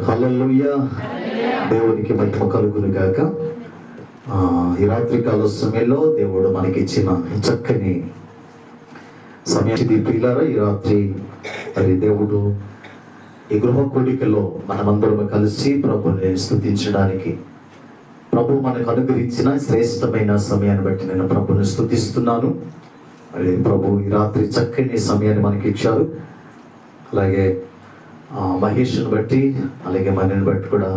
హల్లెలూయా. దేవునికి మహిమ కలుగును గాక. ఈ రాత్రి కాల సమయంలో దేవుడు మనకి ఇచ్చిన చక్కని సమయం ప్రియులారా. ఈ రాత్రి మరి దేవుడు ఈ గృహ కూడికలో మనమందరం కలిసి ప్రభుని స్తుతించడానికి ప్రభు మనకు అనుగ్రహించిన శ్రేష్టమైన సమయాన్ని బట్టి నేను ప్రభుని స్తుతిస్తున్నాను. మరి ప్రభు ఈ రాత్రి చక్కని సమయాన్ని మనకి ఇచ్చారు. అలాగే మహేష్ను బట్టి అలాగే మనని బట్టి కూడా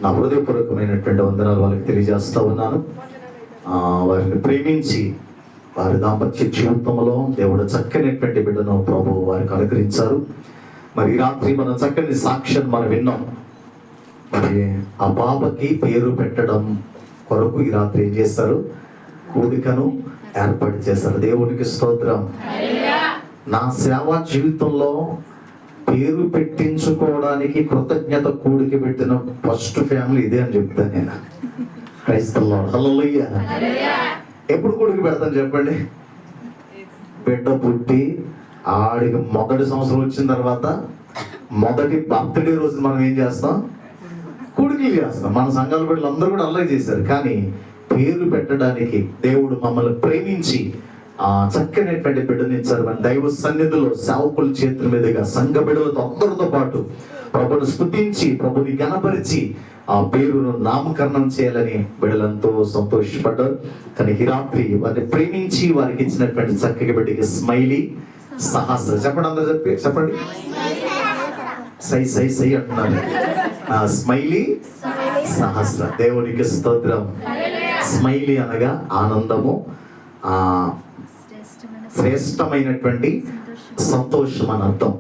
నా హృదయపూర్వకమైనటువంటి వందనాలు వాళ్ళకి తెలియజేస్తూ ఉన్నాను. వారిని ప్రేమించి వారి దాంపత్య జీవితంలో దేవుడు చక్కనటువంటి బిడ్డను ప్రభు వారికి అనుగ్రహించారు. మరి ఈ రాత్రి మనం చక్కని సాక్ష్యం మనం విన్నాం. మరి ఆ పాపకి పేరు పెట్టడం కొరకు ఈ రాత్రి ఏం చేస్తారు? కూడికను ఏర్పాటు చేశారు. దేవునికి స్తోత్రం. నా సేవా జీవితంలో పేరు పెట్టించుకోవడానికి కృతజ్ఞత కూడిక పెట్టిన ఫస్ట్ ఫ్యామిలీ ఇదే అని చెప్తాను నేను. క్రైస్తవులు హల్లెలూయా. ఎప్పుడు కూడిక పెడతాను చెప్పండి? బిడ్డ పుట్టి ఆడికి మొదటి సంవత్సరం వచ్చిన తర్వాత మొదటి బర్త్డే రోజు మనం ఏం చేస్తాం? కూడికలు చేస్తాం. మన సంఘాల బిడ్డలు అందరూ కూడా అలాగే చేశారు. కానీ పేరు పెట్టడానికి దేవుడు మమ్మల్ని ప్రేమించి చక్కనటువంటి బిడ్డనిచ్చారు. మన దైవ సన్నిధిలో సేవకుల చేతుల మీదుగా సంఘ బిడ్డలతో అందరితో పాటు ప్రభుని స్తుతించి ప్రభుని గణపరిచి ఆ పేరును నామకరణం చేయాలని బిడ్డలంతో సంతోషపడ్డారు. కానీ ఈ రాత్రి వారిని ప్రేమించి వారికి ఇచ్చినటువంటి చక్కగా బిడ్డకి స్మైలీ సహస్ర చెప్పండి. అందరూ చెప్పండి. సై సై సై అంటున్నారు. స్మైలీ సహస్ర. దేవునికి స్తోత్రం. స్మైలీ అనగా ఆనందము, శ్రేష్టమైనటువంటి సంతోషం అని అర్థం.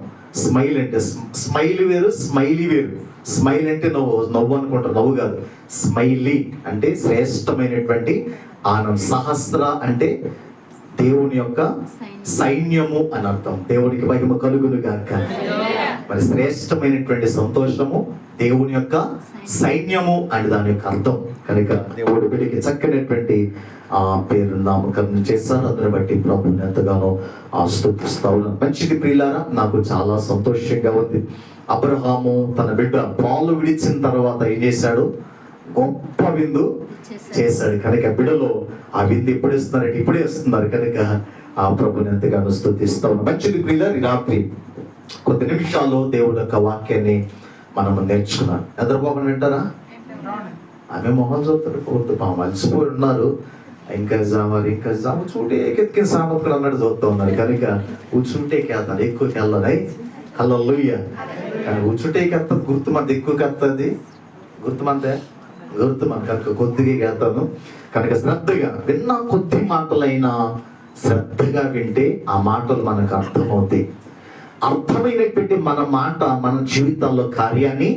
స్మైల్ అంటే స్మైల్ వేరు, స్మైలీ వేరు. స్మైల్ అంటే నవ్వు అనుకుంటారు, నవ్వు కాదు. స్మైలీ అంటే శ్రేష్టమైనటువంటి ఆనందం. సహస్ర అంటే దేవుని యొక్క సైన్యము అని అర్థం. దేవునికి మహిమ కలుగును గాక. మరి శ్రేష్టమైనటువంటి సంతోషము దేవుని యొక్క సైన్యము అని దాని యొక్క అర్థం. కనుక దేవుడు బిడ్డకి చక్కనటువంటి పేరు నామకరణం చేశారు. అందుని బట్టి ప్రభుని ఎంతగానో స్తుతిస్తా ఉన్నాను. మంచిది ప్రియులారా, నాకు చాలా సంతోషంగా ఉంది. అబ్రహాము తన బిడ్డ పాలు విడిచిన తర్వాత ఏం చేశాడు? గొప్ప విందు చేశాడు. కనుక బిడ్డలో ఆ విందు ఎప్పుడు ఇస్తున్నారంటే ఇప్పుడే ఇస్తున్నారు. కనుక ఆ ప్రభుని ఎంతగానో స్తుతిస్తా ఉన్నాను. మంచిది ప్రియులారా, ఈ రాత్రి కొద్ది నిమిషాల్లో దేవుడి యొక్క వాక్యాన్ని మనం నేర్చుకున్నాం. నిద్రపోకుండా వింటారా? ఆమె మొహం చూస్తారు, పోతు మలిసిపోయి ఉన్నారు. ఇంకా జామ చూడే ఎక్కెత్తిన సామర్థ్యం అన్నట్టు చూస్తూ ఉన్నారు. కనుక కూర్చుంటేకి వెళ్తాను, ఎక్కువకి వెళ్ళదు. హల్లెలూయా. కానీ కూర్చుంటేకి వెళ్తుంది, గుర్తుమంది ఎక్కువకి వెళ్తుంది. గుర్తుమందే కనుక కొద్దిగా వెళ్తాను. కనుక శ్రద్ధగా విన్న కొద్ది మాటలైనా శ్రద్ధగా వింటే ఆ మాటలు మనకు అర్థమవుతాయి. అర్థమైనటువంటి మన మాట మన జీవితాల్లో కార్యాన్ని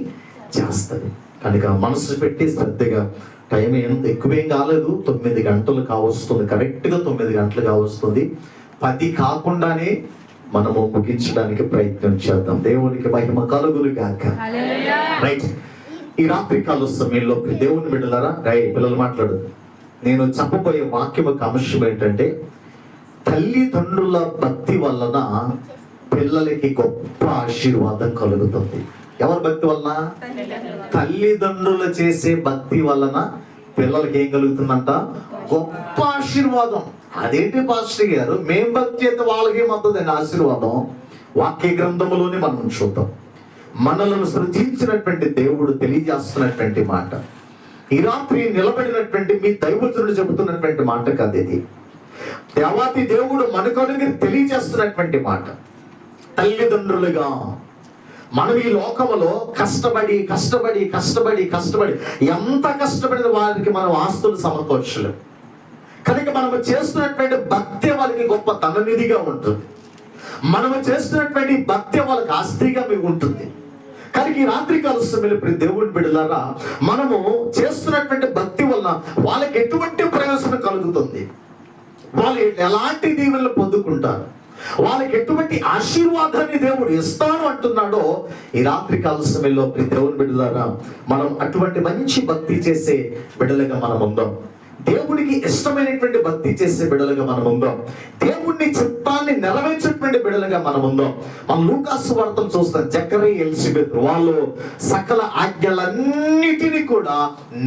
చేస్తుంది. కనుక మనసు పెట్టి శ్రద్ధగా, టైం ఎక్కువేం కాలేదు, 9 గంటలు కావస్తుంది. కరెక్ట్గా 9 గంటలు కావస్తుంది. 10 కాకుండానే మనము ముగించడానికి ప్రయత్నం చేద్దాం. దేవునికి మహిమ కలుగును గాక. రైట్. ఈ రాత్రి కాల సమయంలో దేవుని బిడ్డలారా, పిల్లలు మాట్లాడు. నేను చెప్పబోయే వాక్యం యొక్క అంశం ఏంటంటే, తల్లిదండ్రుల భక్తి వలన పిల్లలకి గొప్ప ఆశీర్వాదం కలుగుతుంది. ఎవరి భక్తి వలన? తల్లిదండ్రులు చేసే భక్తి వలన పిల్లలకి ఏం కలుగుతుందంట? గొప్ప ఆశీర్వాదం. అదేంటి పాస్టర్ గారు, మేం భక్తి అయితే వాళ్ళకి ఏమవుతుందండి ఆశీర్వాదం? వాక్య గ్రంథములోనే మనం చూద్దాం. మనలను సృజించినటువంటి దేవుడు తెలియజేస్తున్నటువంటి మాట. ఈ రాత్రి నిలబడినటువంటి మీ దైవజనుడు చెబుతున్నటువంటి మాట కాదు ఇది. దేవాతి దేవుడు మనకు తెలియజేస్తున్నటువంటి మాట. తల్లిదండ్రులుగా మనం ఈ లోకములో కష్టపడి ఎంత కష్టపడిన వారికి మనం ఆస్తులు సమకూర్చలేం. కనుక మనము చేస్తున్నటువంటి భక్తి వాళ్ళకి గొప్ప ధననిధిగా ఉంటుంది. మనము చేస్తున్నటువంటి భక్తి వాళ్ళకి ఆస్తిగా మీకు ఉంటుంది. కనుక ఈ రాత్రి కాల సమయంలో దేవుని బిడ్డలారా, మనము చేస్తున్నటువంటి భక్తి వల్ల వాళ్ళకి ఎటువంటి ప్రయోజనం కలుగుతుంది, వాళ్ళు ఎలాంటి దీవెనలు పొందుకుంటారు, వాళ్ళకి ఎటువంటి ఆశీర్వాదాన్ని దేవుడు ఇస్తాను అంటున్నాడో ఈ రాత్రి కాల సమయంలో దేవుని బిడ్డలారా, మనం అటువంటి మంచి భక్తి చేసే బిడ్డలుగా మనం ఉందాం. దేవుడికి ఇష్టమైనటువంటి భక్తి చేసే బిడ్డలుగా మనం ఉందాం. దేవుడిని చిత్తాన్ని నెరవేర్చేటువంటి బిడ్డలుగా మనం ఉందాం. మనం లూకాసు వార్తను చూస్తాం. జకరియా, ఎలిజబెత్ వాళ్ళు సకల ఆజ్ఞలన్నిటినీ కూడా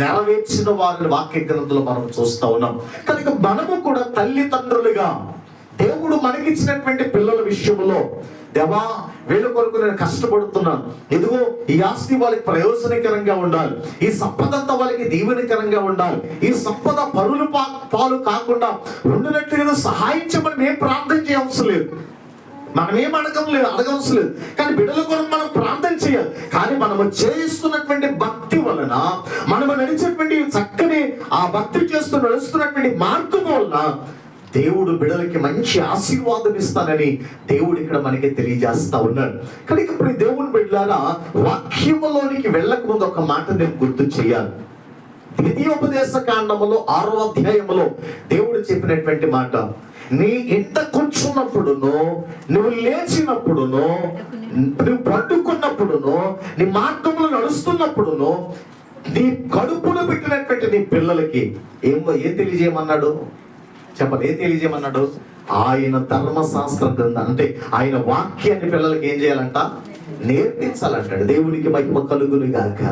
నెరవేర్చిన వారిని వాక్య గ్రంథంలో మనం చూస్తా ఉన్నాం. కనుక మనము కూడా తల్లిదండ్రులుగా దేవుడు మనకిచ్చినటువంటి పిల్లల విషయంలో, దేవా వీళ్ళ కొరకు నేను కష్టపడుతున్నాను, ఇదిగో ఈ ఆస్తి వాళ్ళకి ప్రయోజనకరంగా ఉండాలి, ఈ సంపద అంతా వాళ్ళకి దీవెనకరంగా ఉండాలి, ఈ సంపద పరులు పాలు కాకుండా ఉండినట్లుగా సహాయం చేయమని మేము ప్రార్థన చేయవలసిన లేదు, మనం ఏం అడగవలసిన లేదు. కానీ బిడ్డల కొరకు మనం ప్రార్థన చేయాలి. కానీ మనము చేస్తున్నటువంటి భక్తి వలన, మనము నడిచేటువంటి చక్కని ఆ భక్తి చేస్తూ నడుస్తున్నటువంటి మార్గం వలన దేవుడు బిడ్డలకి మంచి ఆశీర్వాదం ఇస్తానని దేవుడు ఇక్కడ మనకి తెలియజేస్తా ఉన్నాడు. కనుక ఇప్పుడు దేవుని బిడ్డలారా, వాక్యములోనికి వెళ్ళక ముందు ఒక మాట నేను గుర్తు చేయాలి. ద్వితీయోపదేశ కాండములో 6వ అధ్యాయములో దేవుడు చెప్పినటువంటి మాట, నీ ఇంట కూర్చున్నప్పుడును, నువ్వు లేచినప్పుడును, నువ్వు పట్టుకున్నప్పుడును, నీ మార్గంలో నడుస్తున్నప్పుడును, నీ కడుపులో పెట్టినటువంటి నీ పిల్లలకి ఏం తెలియజేయమన్నాడు? చెప్పండి, ఏం తెలియజేయమన్నాడు? ఆయన ధర్మశాస్త్ర గ్రంథం అంటే ఆయన వాక్యాన్ని పిల్లలకి ఏం చేయాలంట? నేర్పించాలంటాడు. దేవునికి మహిమ కలుగును గాక.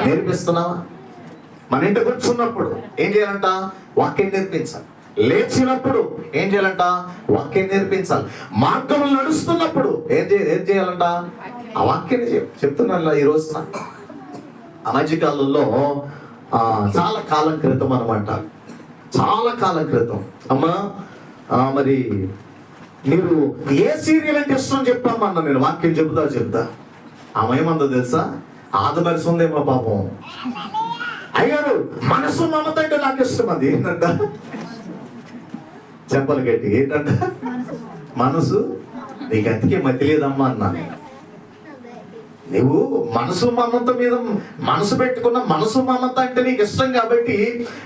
నేర్పిస్తున్నావా? మన ఇంటికి కూర్చున్నప్పుడు ఏం చేయాలంట? వాక్యం నేర్పించాలి. లేచినప్పుడు ఏం చేయాలంట? వాక్యం నేర్పించాలి. మార్గంలో నడుస్తున్నప్పుడు ఏం చేయాలంట? ఆ వాక్యాన్ని చెప్తున్నా. ఈ రోజున ఆ మధ్యకాలంలో చాలా కాలం క్రితం అనమాట, చాలా కాలం క్రితం, అమ్మా మరి మీరు ఏ సీరియల్ అంటే ఇష్టం చెప్పామన్నా, నేను వాక్యం చెప్తా ఆమె ఏమందో తెలుసా? ఆదమరిసి ఉందేమో పాపం. అయ్యారు మనసు మమత అంటే నాకు ఇష్టం. అది ఏంటంట? చెప్పలు గట్టి ఏంటంట? మనసు నీకు అందుకే మతి లేదమ్మా అన్నా. నువ్వు మనసు మమత మీద మనసు పెట్టుకున్న మనసు మమత అంటే నీకు ఇష్టం కాబట్టి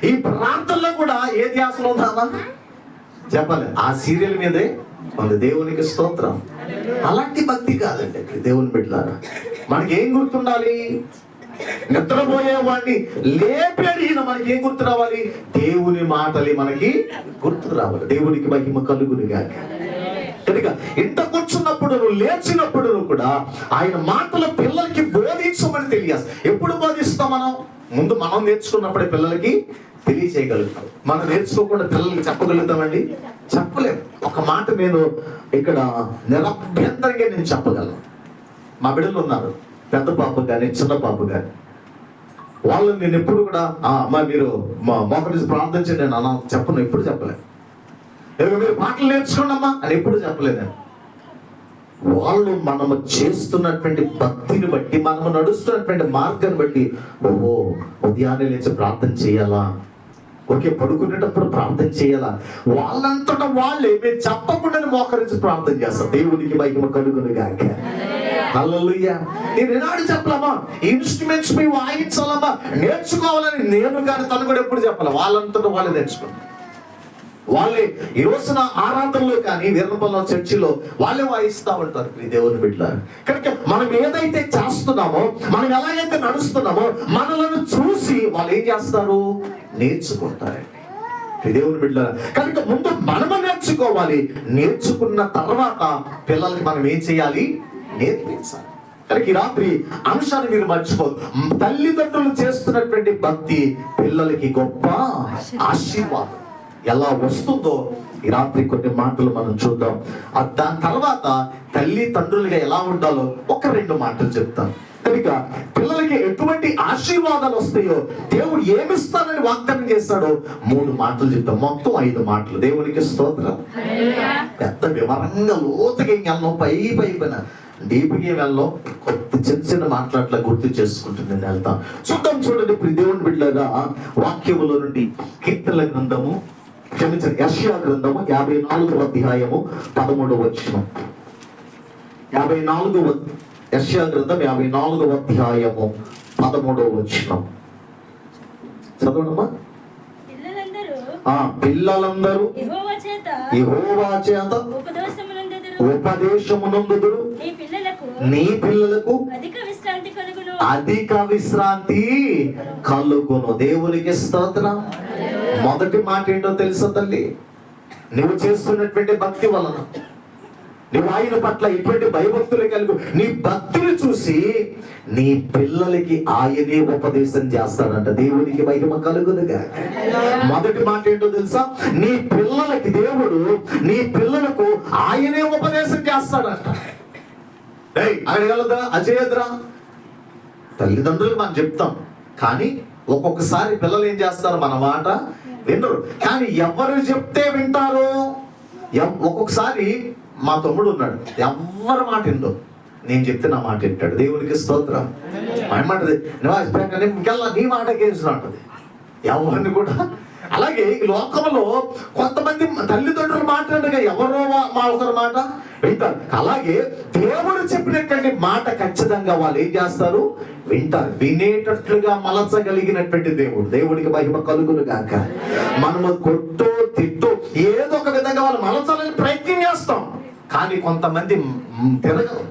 ఈ ప్రాంతంలో కూడా ఏ ధ్యాసలో ఉందామా? చెప్పాలి, ఆ సీరియల్ మీదే ఉంది. దేవునికి స్తోత్రం. అలాంటి భక్తి కాదండి దేవుని బిడ్డలారా. మనకి ఏం గుర్తుండాలి? నిద్రపోయే వాడిని లేపి అడిగిన మనకి ఏం గుర్తు రావాలి? దేవుని మాటలు మనకి గుర్తు రావాలి. దేవునికి మహిమ కలుగును గాక. కనుక ఇంత కూర్చున్నప్పుడు, నువ్వు లేచినప్పుడు కూడా ఆయన మాటలు పిల్లలకి బోధించమని తెలియాలి. ఎప్పుడు బోధిస్తాం మనం? ముందు మనం నేర్చుకున్నప్పుడే పిల్లలకి తెలియచేయగలుగుతాం. మనం నేర్చుకోకుండా పిల్లలకి చెప్పగలుగుతామండి? చెప్పలేము. ఒక మాట నేను ఇక్కడ నిరభ్యంతరంగా నేను చెప్పగలను. మా బిడ్డలు ఉన్నారు, పెద్ద పాప కానీ చిన్న పాప కానీ, వాళ్ళని నేను ఎప్పుడు కూడా అమ్మా మీరు మోకరించి ప్రార్థన చేయండి నేను చెప్పను, ఎప్పుడు చెప్పలేదు. మీరు పాటలు నేర్చుకోండమ్మా అని ఎప్పుడు చెప్పలేదు. వాళ్ళు మనము చేస్తున్నటువంటి భక్తిని బట్టి, మనము నడుస్తున్నటువంటి మార్గాన్ని బట్టి, ఓహో ఉదయాన్నే లేచి ప్రార్థన చేయాలా, ఓకే పడుకునేటప్పుడు ప్రార్థన చేయాలా, వాళ్ళంతటా వాళ్ళే మేము చెప్పకుండా మోకరించి ప్రార్థన చేస్తాం. దేవునికి మహిమ కలుగును గాక. హల్లెలూయా. నేను ఏనాడు చెప్పలేమా ఇన్స్ట్రుమెంట్స్ మీ వాయించాలమ్మా నేర్చుకోవాలని నేను కానీ తను కూడా ఎప్పుడు చెప్పాలి. వాళ్ళంతటా వాళ్ళే నేర్చుకుంటారు. వాళ్ళే ఈ రోజున ఆరాధనలో కానీ వీరపల్లి చర్చిలో వాళ్ళే వాయిస్తూ ఉంటారు ఈ దేవుని బిడ్డలారా. కనుక మనం ఏదైతే చేస్తున్నామో, మనం ఎలాగైతే నడుస్తున్నామో, మనలను చూసి వాళ్ళు ఏం చేస్తారు? నేర్చుకుంటారండి ఈ దేవుని బిడ్డలారా. కనుక ముందు మనము నేర్చుకోవాలి. నేర్చుకున్న తర్వాత పిల్లలకి మనం ఏం చేయాలి? నేర్పించాలి. కనుక ఈ రాత్రి అంశాన్ని మీరు మర్చిపోదు. తల్లిదండ్రులు చేస్తున్నటువంటి భక్తి పిల్లలకి గొప్ప ఆశీర్వాదం. ఎలా వస్తుందో ఈ రాత్రి కొన్ని మాటలు మనం చూద్దాం. దాని తర్వాత తల్లిదండ్రులుగా ఎలా ఉండాలో ఒక 2 మాటలు చెప్తాను. కనుక పిల్లలకి ఎటువంటి ఆశీర్వాదాలు వస్తాయో, దేవుడు ఏమిస్తానని వాగ్దానం చేస్తాడో 3 మాటలు చెప్తాం. మొత్తం 5 మాటలు. దేవునికి స్తోత్రం. పెద్ద వివరంగా లోతుగా వెళ్ళం, పైన డీప్గా వెళ్ళం, కొద్ది చిన్న మాట్లాడలా గుర్తు చేసుకుంటూ నేను వెళ్తాను. చూడండి ఇప్పుడు దేవుని బిడ్డలారా, వాక్యములో నుండి కీర్తనల గ్రంథము, యెషయా గ్రంథము 54వ అధ్యాయము 13వ వచనం. 54వ యెషయా గ్రంథం 54వ అధ్యాయము 13వ వచనం చదవడమ్మా. పిల్లలందరూ యెహోవా చేత ఉపదేశమునందుదురు, నీ పిల్లలకు అధిక విశ్రాంతి కలుగును. అధిక విశ్రాంతి కలుగును. దేవునికి స్తోత్రం. మొదటి మాట ఏంటో తెలుసా తల్లి? నువ్వు చేస్తున్నటువంటి భక్తి వలన, నువ్వు ఆయన పట్ల ఇటువంటి భయభక్తులు కలుగు, నీ భక్తులు చూసి నీ పిల్లలకి ఆయనే ఉపదేశం చేస్తాడంట. దేవునికి మహిమ కలుగునుగా. మొదటి మాట ఏంటో తెలుసా? నీ పిల్లలకి దేవుడు, నీ పిల్లలకు ఆయనే ఉపదేశం చేస్తాడంట. అక్కడికి వెళ్ళదా, అజయద్రా? తల్లిదండ్రులు మనం చెప్తాం, కానీ ఒక్కొక్కసారి పిల్లలు ఏం చేస్తారు? మన మాట వినరు. కానీ ఎవరు చెప్తే వింటారు? ఒక్కొక్కసారి మా తమ్ముడు ఉన్నాడు, ఎవరి మాట విందో, నేను చెప్తే నా మాట వింటాడు. దేవునికి స్తోత్రం. ఏమంటది? ఇంకెల్లా నీ మాట కేసు అంటది. ఎవరిని కూడా. అలాగే ఈ లోకంలో కొంతమంది తల్లిదండ్రులు మాట్లాడగా ఎవరో ఒకరి మాట వింటారు. అలాగే దేవుడు చెప్పినటువంటి మాట ఖచ్చితంగా వాళ్ళు ఏం చేస్తారు? వింటారు. వినేటట్లుగా మలచగలిగినటువంటి దేవుడు. దేవుడికి మహిమ కలుగును గాక. మనము కొట్టు తిట్టు ఏదో ఒక విధంగా వాళ్ళు మలచాలని ప్రయత్నం చేస్తాం, కానీ కొంతమంది తిరగరు,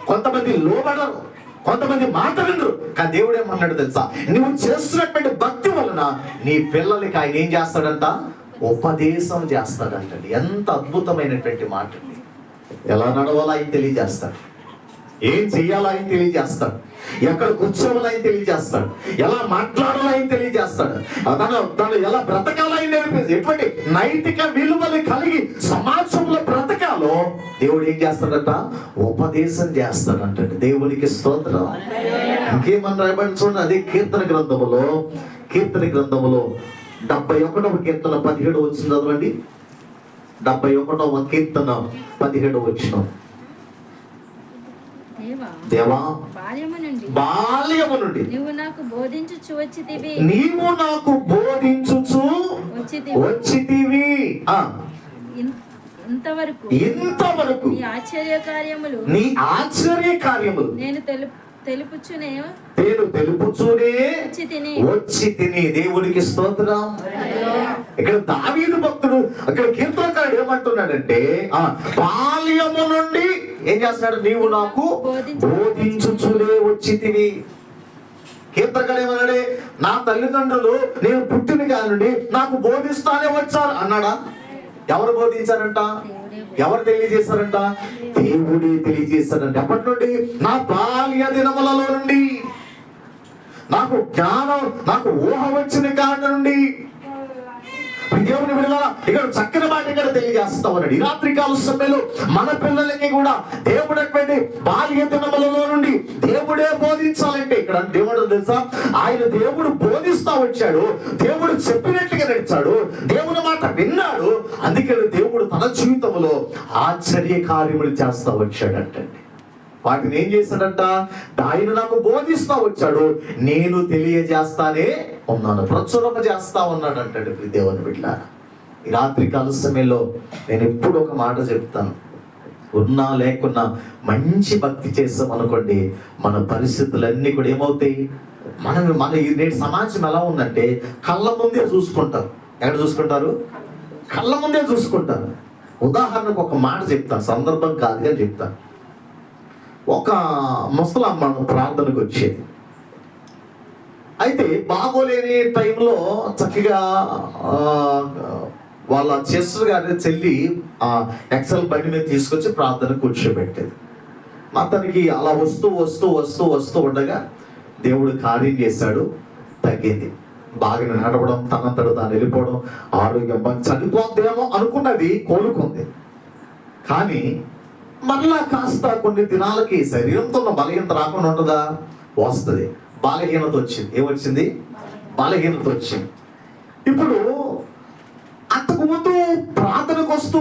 కొంతమంది లోబడరు, కొంతమంది మాట వినరు. కానీ దేవుడు ఏమన్నాడు తెలుసా? నువ్వు చేస్తున్నటువంటి భక్తి వలన నీ పిల్లలకి ఆయన ఏం చేస్తాడంట? ఉపదేశం చేస్తాడంటండి. ఎంత అద్భుతమైనటువంటి మాట. ఎలా నడవాలో ఆయన తెలియజేస్తాడు, ఏం చెయ్యాలో ఆయన తెలియజేస్తాడు, ఎక్కడ కూర్చోవాలో ఆయన తెలియజేస్తాడు, ఎలా మాట్లాడాలో ఆయన తెలియజేస్తాడు, తను ఎలా బ్రతకాలో ఆయన నేర్పిస్తాడు. ఎటువంటి నైతిక విలువలు కలిగి సమాజంలో బ్రతకాలో దేవుడు ఏం చేస్తాడంట? ఉపదేశం చేస్తాడంటండి. దేవునికి స్తోత్రం. ఇంకేమని రాయబడి చూడండి, అదే కీర్తన గ్రంథములో 71వ కీర్తన 17 వచ్చిన చదవండి. 71వ కీర్తన 17 వచ్చిన. దేవా, బాల్యము నుండి నీవు నాకు బోధించుచు వచ్చితివి. నీవు నాకు బోధించుచు వచ్చితివి. ఇంతవరకు నీ ఆశ్చర్య కార్యములు నేను తెలుపుచునే వచ్చి తిని. దేవునికి స్తోత్రం. ఇక్కడ దావీదు భక్తుడు, అక్కడ కీర్తనకారుడు ఏమంటున్నాడంటే, బాల్యము నుండి ఏం చేస్తున్నాడు? నీవు నాకు బోధించుచునే వచ్చితివి. కీర్తనకారుడు ఏమన్నాడే? నా తల్లిదండ్రులు నేను పుట్టిన కాడి నుండి నాకు బోధిస్తానే వచ్చారు అన్నాడా? ఎవరు బోధించారంట? ఎవరు తెలియజేశారంట? దేవుడే తెలియజేశారంట. ఎప్పటి నుండి? నా బాల్య దినములలో నుండి, నాకు జ్ఞానం, నాకు ఊహ వచ్చిన కాడి నుండి. దేవుని విడుదల ఇక్కడ చక్కని మాట ఇక్కడ తెలియజేస్తా ఉన్నాడు. ఈ రాత్రి కాల సమయంలో మన పిల్లలకి కూడా దేవుడు బాల్య దినములలో నుండి దేవుడే బోధించాలంటే, ఇక్కడ దేవుడు తెలుసా? ఆయన దేవుడు బోధిస్తా వచ్చాడు, దేవుడు చెప్పినట్లుగా నడిచాడు, దేవుని మాట విన్నాడు. అందుకే దేవుడు తన జీవితంలో ఆశ్చర్య కార్యములు చేస్తా వచ్చాడంటండి. వాటిని ఏం చేశాడంట? ఆయన నాకు బోధిస్తా వచ్చాడు, నేను తెలియజేస్తానే ఉన్నాను, ప్రచురణ చేస్తా ఉన్నాడు అంటాడు. దేవుని బిడ్డ, ఈ రాత్రి కాల సమయంలో నేను ఎప్పుడు ఒక మాట చెప్తాను, ఉన్నా లేకున్నా మంచి భక్తి చేస్తాం అనుకోండి, మన పరిస్థితులన్నీ కూడా ఏమవుతాయి? మన నేటి సమాజం ఎలా ఉందంటే కళ్ళ ముందే చూసుకుంటారు. ఎక్కడ చూసుకుంటారు? కళ్ళ ముందే చూసుకుంటారు. ఉదాహరణకు ఒక మాట చెప్తాను, సందర్భం కాదుగా చెప్తాను. ఒక ముసలమ్మ ప్రార్థనకు వచ్చేది. అయితే బాగోలేని టైంలో చక్కగా వాళ్ళ సిస్టర్ గారి చెల్లి ఎక్సెల్ బండి మీద తీసుకొచ్చి ప్రార్థన కూర్చోబెట్టేది. అతనికి అలా వస్తూ ఉండగా దేవుడు కార్యం చేశాడు, తగ్గింది. బాగా నడవడం, తనంతడు తాను వెళ్ళిపోవడం, ఆరోగ్యం చనిపోద్దేమో అనుకున్నది, కోలుకుంది. కానీ మళ్ళా కాస్త కొన్ని దినాలకి శరీరంతో ఉన్న బలహీనత రాకుండా ఉంటుందా? వస్తుంది. బలహీనత వచ్చింది. ఏమొచ్చింది? బలహీనత వచ్చింది. ఇప్పుడు అంతకు ముందు ప్రార్థనకు వస్తూ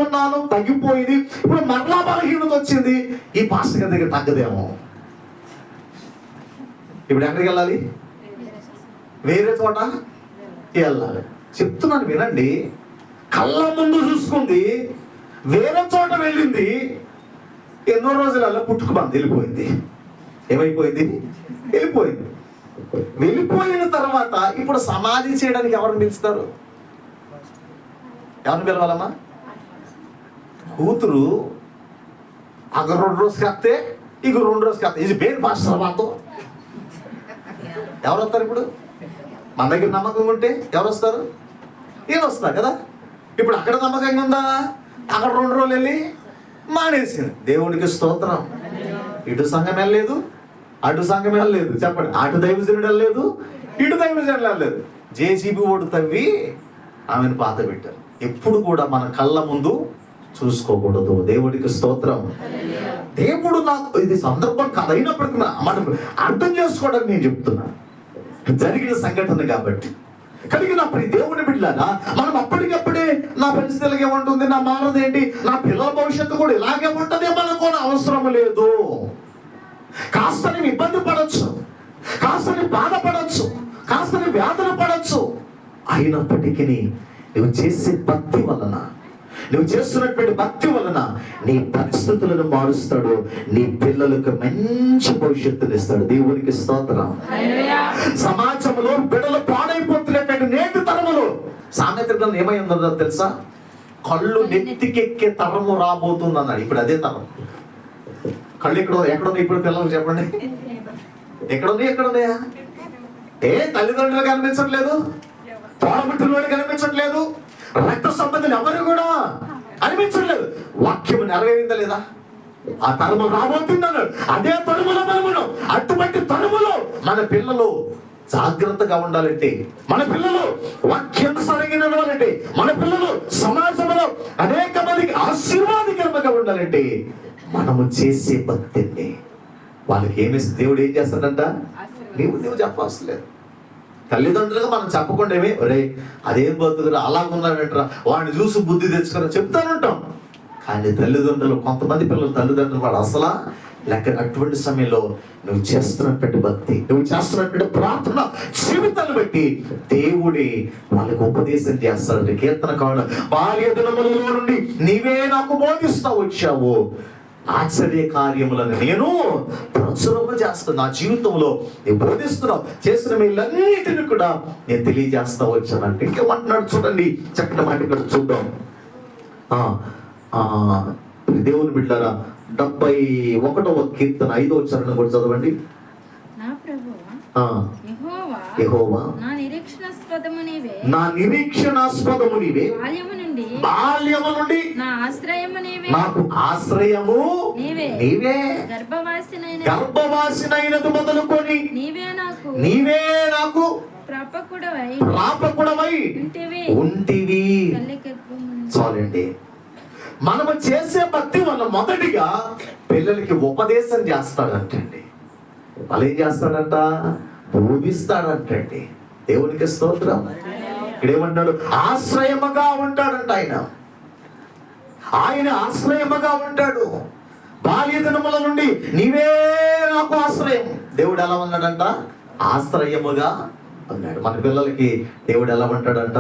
ఉన్నాను, తగ్గిపోయింది. ఇప్పుడు మరలా బలహీనత వచ్చింది. ఈ పాస్టర్ గారి దగ్గర తగ్గదేమో. ఇప్పుడు ఎక్కడికి వెళ్ళాలి? వేరే చోట వెళ్ళాలి. చెప్తున్నాను వినండి. కళ్ళ ముందు చూసుకుంది, వేరే చోట వెళ్ళింది. ఎన్నో రోజులలో పుట్టుకుబంది వెళ్ళిపోయింది. ఏమైపోయింది? వెళ్ళిపోయింది. వెళ్ళిపోయిన తర్వాత ఇప్పుడు సమాధి చేయడానికి ఎవరిని పిలుస్తారు? ఎవరిని పిలవాలమ్మా? కూతురు అగ 2 రోజులు కడితే ఇక 2 రోజు కథ ఇది బేర్ పాస్టర్ మాతో ఎవరు వస్తారు ఇప్పుడు? మన దగ్గర నమ్మకం ఉంటే ఎవరు వస్తారు? ఈయన వస్తారు కదా. ఇప్పుడు అక్కడ నమ్మకంగా ఉందా? అక్కడ 2 రోజులు వెళ్ళి మానేసింది. దేవుడికి స్తోత్రం. ఇటు సంఘం వెళ్ళలేదు, అటు సంఘం వెళ్ళలేదు. చెప్పండి, అటు దైవజనుడు వెళ్ళలేదు, ఇటు దైవజనుడు వెళ్ళలేదు. జేసీబీ ఓటు తవ్వి ఆమెను పాత పెట్టారు. ఎప్పుడు కూడా మన కళ్ళ ముందు చూసుకోకూడదు. దేవుడికి స్తోత్రం. దేవుడు నాకు ఇది సందర్భం కథైనప్పటికీ మనం అర్థం చేసుకోవడానికి నేను చెప్తున్నా, జరిగిన సంఘటన కాబట్టి. కలిగినప్పుడు దేవుని బిడ్డలారా, మనం అప్పటికప్పుడే నా పరిస్థితి ఇలాగే ఉంటుంది, నా మారదేంటి, నా పిల్లల భవిష్యత్తు కూడా ఇలాగే ఉంటుంది మనకు అవసరం లేదు. కాస్త నీవు ఇబ్బంది పడవచ్చు, కాస్త నీవు బాధపడవచ్చు, కాస్త నీవు వేదన పడవచ్చు. అయినప్పటికీ నువ్వు చేసే భక్తి వలన, నువ్వు చేస్తున్నటువంటి భక్తి వలన నీ పరిస్థితులను మారుస్తాడు, నీ పిల్లలకు మంచి భవిష్యత్తుని ఇస్తాడు. దేవునికి స్తోత్రం. సమాజంలో బిడ్డలు పాడైపోతున్నటువంటి నేటి తరములో సామెత గ్రంథం ఏమైందో తెలుసా? కళ్ళు నెత్తికెక్కే తరము రాబోతుంది అన్నాడు. ఇప్పుడు అదే తరం. కళ్ళు ఎక్కడున్నాయి ఇప్పుడు పిల్లలు? చెప్పండి, ఎక్కడున్నాయా? తల్లిదండ్రులు కనిపించట్లేదు, తోడబుట్టులోని కనిపించట్లేదు, రక్త సంబంధులు ఎవరు కూడా అనిపించట్లేదు. వాక్యం నెరవేరిందా లేదా? ఆ తరము రాబోతుందన్నాడు. అదే తరుములో మనమును, అటువంటి తరుములో మన పిల్లలు జాగ్రత్తగా ఉండాలంటే, మన పిల్లలు వాక్యానుసారంగా నడవాలంటే, మన పిల్లలు సమాజంలో అనేక మందికి ఆశీర్వాదకరంగా ఉండాలంటే మనము చేసే భక్తిని వాళ్ళకి దేవుడు ఏం చేస్తాడంట? నువ్వు చెప్పవలసిన లేదు. తల్లిదండ్రులుగా మనం చెప్పకుండా ఒరే అదేం బతుకురా అలాగున్నాడంటరా, వాడిని చూసి బుద్ధి తెచ్చుకొని చెప్తానంటాం. కానీ తల్లిదండ్రులు, కొంతమంది పిల్లలు తల్లిదండ్రులు వాడు అసలు లెక్క. అటువంటి సమయంలో నువ్వు చేస్తున్నటువంటి భక్తి, నువ్వు చేస్తున్నటువంటి ప్రార్థన జీవితాన్ని బట్టి దేవుడే వాళ్ళకి ఉపదేశం చేస్తాడు. కీర్తన కావడం, బాల్య దినములలో నుండి నీవే నాకు బోధిస్తా వచ్చావు, ఆశ్చర్య కార్యములను నేను ప్రచురము చేస్తాను. నా జీవితంలో నేను బోధిస్తున్నావు, చేసిన వీళ్ళన్నిటిని కూడా నేను తెలియజేస్తా వచ్చానంటే ఇంకేమంటున్నాడు చూడండి, చక్కటి మాట ఇక్కడ చూద్దాం. దేవుని బిడ్డలారా, 71వ కీర్తన 5వ చరణం కూడా చదవండి. యెహోవా నా నిరీక్షణాస్పదము నీవే, బాల్యము నుండి నాకు ఆశ్రయము నీవే, గర్భవాసినైనది మొదలుకొని నీవే నాకు ప్రాపకుడవై ఉంటివి. చాలండి. మనము చేసే భక్తి వల్ల మొదటిగా పిల్లలకి ఉపదేశం చేస్తాడంటండి. వాళ్ళు ఏం చేస్తాడంట? బోధిస్తాడంటండి. దేవునికి స్తోత్రం. ఇక్కడేమంటాడు? ఆశ్రయముగా ఉంటాడంట. ఆయన ఆశ్రయముగా ఉంటాడు. బాల్య దినముల నుండి నీవే నాకు ఆశ్రయం. దేవుడు ఎలా ఉన్నాడంట? ఆశ్రయముగా అన్నాడు. మన పిల్లలకి దేవుడు ఎలా ఉంటాడంట?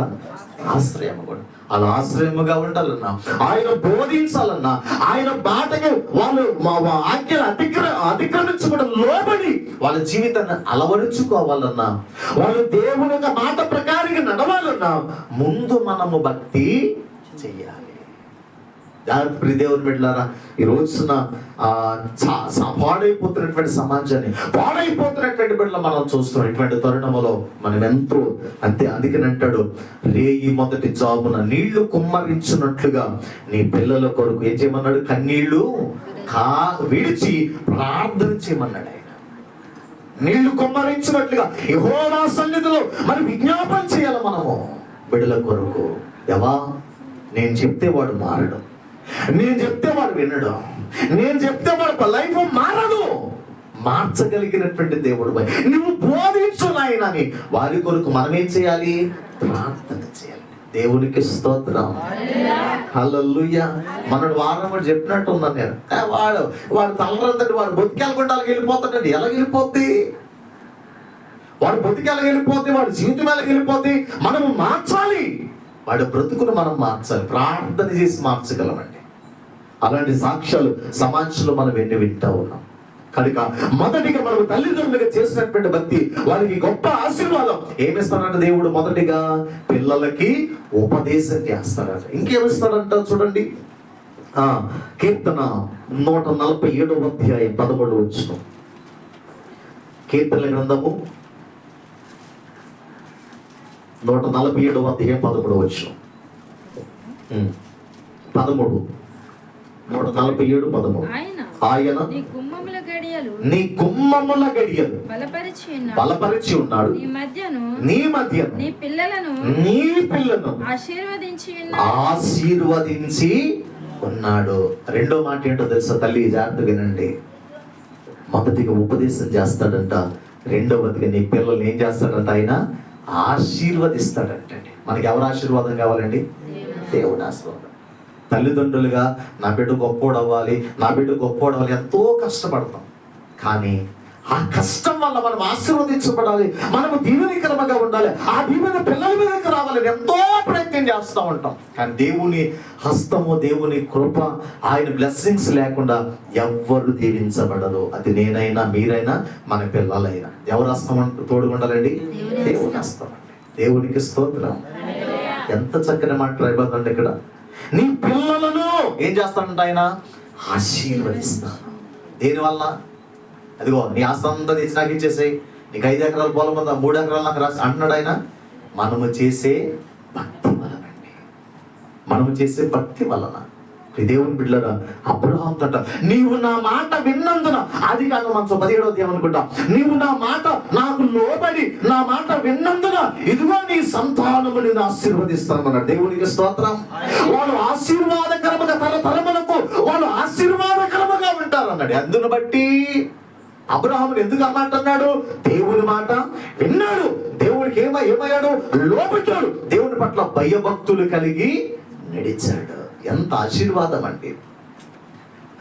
ఆశ్రయముగా. అలా ఆశ్రయముగా ఉండాలన్నా, ఆయన బోధించాలన్నా, ఆయన బాటకి వాళ్ళు ఆజ్ఞలు అతిక్రమించకుండా లోబడి వాళ్ళ జీవితాన్ని అలవరుచుకోవాలన్నా, వాళ్ళు దేవుని యొక్క మాట ప్రకారంగా నడవాలన్నా ముందు మనము భక్తి చెయ్యాలి. దేవుని బిడ్డలారా, ఈ రోజున పాడైపోతున్నటువంటి సమాజాన్ని, పాడైపోతున్నటువంటి బిడ్డలు మనం చూస్తున్నాం. ఇటువంటి తరుణంలో మనం ఎంతో అందుకని అంటాడు, రేయి మొదటి జామున నీళ్లు కుమ్మరించినట్లుగా నీ పిల్లల కొరకు ఏం చేయమన్నాడు? కన్నీళ్లు విడిచి ప్రార్థన చేయమన్నాడు. ఆయన నీళ్లు కుమ్మరించినట్లుగా యెహోవా సన్నిధిలో మనం విజ్ఞాపన చేయాలి. మనము బిడ్డల కొరకు. ఎవా నేను చెప్తే వాడు మారడు, నేను చెప్తే వాడు వినడు, నేను చెప్తే వాడు లైఫ్ మారదు. మార్చగలిగినటువంటి దేవుడు నువ్వు బోధించు నాయనని వారి కొరకు మనం ఏం చేయాలి? ప్రార్థన చేయాలి. దేవునికి స్తోత్రం. హల్లెలూయా. మనడు వారం చెప్పినట్టు ఉన్నాను నేను. వాడు తలరంతటి వాడు బతికెళ్ళకుండా వెళ్ళిపోతాడండి. ఎలా వెళ్ళిపోద్ది? వాడు బతికెళ్ళ వెళ్ళిపోతే, వాడి జీవితం ఎలా వెళ్ళిపోతే మనము మార్చాలి. వాడి బ్రతుకును మనం మార్చాలి. ప్రార్థన చేసి మార్చగలమండి. అలాంటి సాక్ష్యాలు సమాజంలో మనం ఎన్ని వింటా ఉన్నాం. కనుక మొదటిగా మనం తల్లిదండ్రులుగా చేసినటువంటి భక్తి వారికి గొప్ప ఆశీర్వాదం. ఏమిస్తాడంట దేవుడు? మొదటిగా పిల్లలకి ఉపదేశం చేస్తాడంట. ఇంకేమిస్తాడంట చూడండి, కీర్తన 147వ అధ్యాయం 11వ వచనం. కీర్తనల గ్రంథము 147వ అధ్యాయం 11వ వచనం. 13. 147:13. ఆయన నీ గుమ్మముల గడియలు బలపరిచి ఉన్నాడు, నీ మధ్యను నీ పిల్లను ఆశీర్వదించి ఉన్నాడు. రెండో మాట ఏంటో తెలుసా తల్లి, జాగ్రత్త వినండి. మొదటిగా ఉపదేశం చేస్తాడంట, రెండవదిగా నీ పిల్లల్ని ఏం చేస్తాడంట, ఆయన ఆశీర్వదిస్తాడంటండి. మనకి ఎవరు ఆశీర్వాదం కావాలండి? దేవుడు ఆశీర్వాదం. తల్లిదండ్రులుగా నా బిడ్డ గొప్పోడు అవ్వాలి, నా బిడ్డ గొప్పోడు అవ్వాలి ఎంతో కష్టపడతాం. కానీ ఆ కష్టం వల్ల మనం ఆశీర్వదించబడాలి, మనము దీవెనకరముగా ఉండాలి, ఆ దీవెన పిల్లల మీదకి రావాలని ఎంతో ప్రయత్నం చేస్తూ ఉంటాం. కానీ దేవుని హస్తము, దేవుని కృప, ఆయన బ్లెస్సింగ్స్ లేకుండా ఎవ్వరు దీవించబడరు. అది నేనైనా మీరైనా మన పిల్లలైనా. ఎవరు హస్తం తోడుగా ఉండాలండి? దేవుని హస్తం అండి. దేవునికి స్తోత్రం. ఎంత చక్కని మాట రాయబోతుంది ఇక్కడ. నీ పిల్లలను ఏం చేస్తాడంట ఆయన? ఆశీర్వదిస్తాను. దేనివల్ల? అదిగో నీ ఆస్తి అంతా తెచ్చి నాకు ఇచ్చేసాయి, నీకు 5 ఎకరాల పొలం ఉందా, 3 ఎకరాలు నాకు రాసి అంటున్నాడు ఆయన. మనము చేసే భక్తి వలనండి, మనము చేసే భక్తి వలన. దేవుని బిడ్డలారా, అబ్రహాం తట నీవు నా మాట విన్నందున, ఆది కాండం 17వ అధ్యాయం అనుకుంటా, నీవు నా మాట నాకు లోబడి నా మాట విన్నందున ఇదిగో నీ సంతానము నేను ఆశీర్వదిస్తానన్నాడు. దేవునికి స్తోత్రం. వాళ్ళు ఆశీర్వాదకరముగా, తరతరములకు వాళ్ళు ఆశీర్వాదకరముగా ఉంటారు అన్నాడు. అందును బట్టి అబ్రహామును ఎందుకు అన్నమాట అన్నాడు? దేవుని మాట విన్నాడు, దేవుడికి ఏమయ్యాడు? లోబడ్డాడు, దేవుని పట్ల భయభక్తులు కలిగి నడిచాడు. ఎంత ఆశీర్వాదం అండి.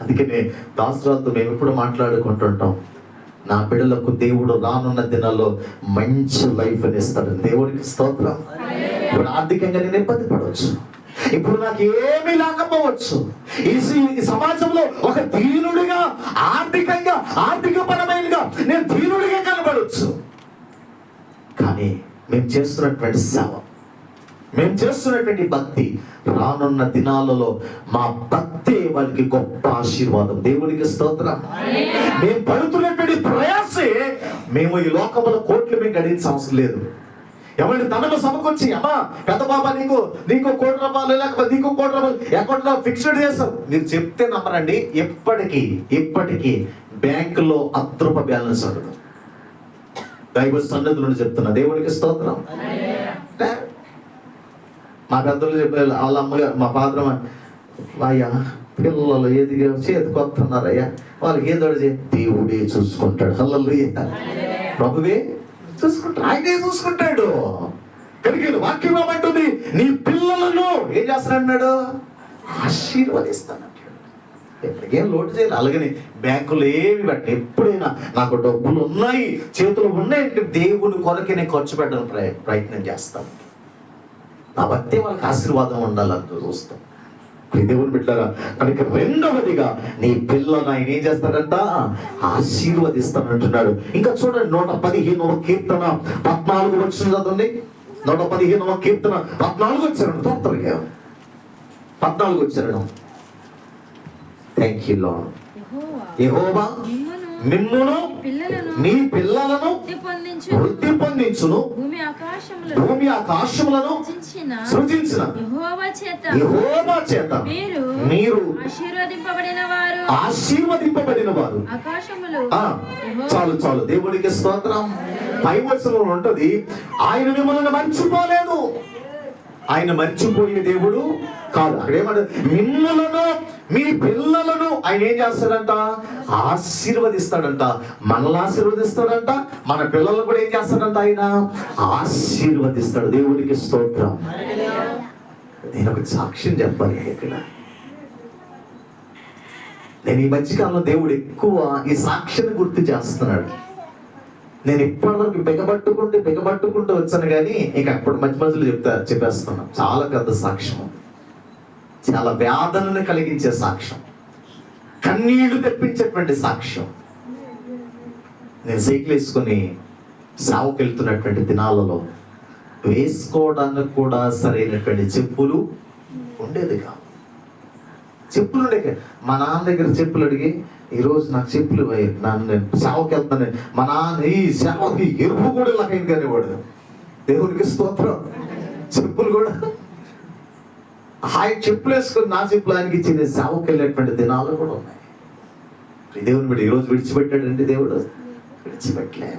అందుకనే దాసరాలతో మేము ఎప్పుడు మాట్లాడుకుంటుంటాం, నా బిడ్డలకు దేవుడు రానున్న దినాల్లో మంచి లైఫ్ అని ఇస్తాడు. దేవుడికి స్తోత్రం. ఇప్పుడు ఆర్థికంగా నేను ఇబ్బంది పడవచ్చు, ఇప్పుడు నాకు ఏమీ లేకపోవచ్చు, ఈ సమాజంలో ఒక దీనుడిగా, ఆర్థిక పరమైనగా నేను దీనుడిగా కనబడవచ్చు. కానీ మేము చేస్తున్నటువంటి సేవ, మేము చేస్తున్నటువంటి భక్తి, రానున్న దినాలలో మా భక్తి వాళ్ళకి గొప్ప ఆశీర్వాదం. దేవునికి స్తోత్రం. మేము పడుతున్నటువంటి ప్రయాసే, మేము ఈ లోకంలో కోట్లు మేము గడించే అవసరం లేదు. ఎవరి ధనము సమకూర్చి, అమ్మా పెద్ద బాబా నీకు 1 కోటి రూపాయలు, లేకపోతే నీకు 1 కోటి రూపాయలు అకౌంట్లో ఫిక్స్డ్ చేస్తాం, మీరు చెప్తే నమ్మరండి, ఇప్పటికీ బ్యాంకులో ₹1 బ్యాలెన్స్ ఉండదు. దైవ సన్నిధి నుండి చెప్తున్నా. దేవునికి స్తోత్రం. మా పెద్దలు చెప్పారు, వాళ్ళ అమ్మగారు, మా ఫాదర్, అయ్యా పిల్లలు ఏదిగా చేతికొస్తున్నారయ్యా, వాళ్ళకి ఏదో దేవుడే చూసుకుంటాడు. హల్లెలూయా. ప్రభువే చూసుకుంటాడు, ఆయనే చూసుకుంటాడు. కనుక వాక్యం ఏమంటుంది? నీ పిల్లలను ఏం చేస్తానన్నాడు? ఆశీర్వదిస్తానంటాడు. ఎప్పటికేం లోటు చేయాలి. అలాగని బ్యాంకులు ఏమి పెట్టండి, ఎప్పుడైనా నాకు డబ్బులు ఉన్నాయి, చేతులు ఉన్నాయి, దేవుని కొరకే నేను ఖర్చు పెట్టడానికి ప్రయత్నం చేస్తాను. నా భక్తి వాళ్ళకి ఆశీర్వాదం ఉండాలని చూస్తాం. దేవుని బిడ్డలారా, కనుక రెండవదిగా నీ పిల్లలను ఆయన ఏం చేస్తాడంట? ఆశీర్వదిస్తానంటున్నాడు. ఇంకా చూడండి, 115వ కీర్తన 14 వచనం చదవండి. 115వ కీర్తన 14 వచ్చారు. తొందరగా 14 వచ్చారు. Thank you lord. యెహోవా మిమ్మును నీ పిల్లలను వృద్ధి పొందించును, భూమి ఆకాశములను సృజించిన యెహోవా చేత మీరు ఆశీర్వదింపబడిన వారు. చాలు. దేవుడికి స్తోత్రం. పై వచనంలో ఉంటది, ఆయన మిమ్మల్ని మర్చిపోలేదు, ఆయన మర్చిపోయే దేవుడు కాదు. అక్కడేమంటే మిమ్మలను, మీ పిల్లలను ఆయన ఏం చేస్తాడంట? ఆశీర్వదిస్తాడంట. మనల్ని ఆశీర్వదిస్తాడంట, మన పిల్లలను కూడా ఏం చేస్తాడంట? ఆయన ఆశీర్వదిస్తాడు. దేవుడికి స్తోత్రం. నేను ఒక సాక్ష్యం చెప్పాలి ఇక్కడ. నేను ఈ మధ్యకాలంలో దేవుడు ఎక్కువ ఈ సాక్ష్యాన్ని గుర్తు చేస్తున్నాడు. నేను ఇప్పటివరకు బిగబట్టుకుంటూ వచ్చాను, కానీ ఇక అప్పుడు మధ్యలో చెప్పేస్తున్నాను. చాలా పెద్ద సాక్ష్యం, చాలా వేదనను కలిగించే సాక్ష్యం, కన్నీళ్లు తెప్పించేటువంటి సాక్ష్యం. నేను సైకిల్ వేసుకొని సావుకు వెళ్తున్నటువంటి దినాలలో వేసుకోవడానికి కూడా సరైనటువంటి చెప్పులు ఉండేది కాదు. చెప్పులు ఉండే మా నాన్న దగ్గర చెప్పులు అడిగి ఈరోజు నాకు చెప్పులు నేను సేవకి వెళ్తాను, మా నాన్న ఈ సేవకి ఎరుపు కూడా నాకైంది కానివాడు. దేవునికి స్తోత్రం. చెప్పులు కూడా ఆయన చెప్పులు వేసుకొని నా చెప్పులు ఆయనకి ఇచ్చింది సేవకి వెళ్ళేటువంటి దినాలు కూడా ఉన్నాయి. దేవుని బిడ్డ ఈరోజు విడిచిపెట్టాడండి దేవుడు? విడిచిపెట్టలే.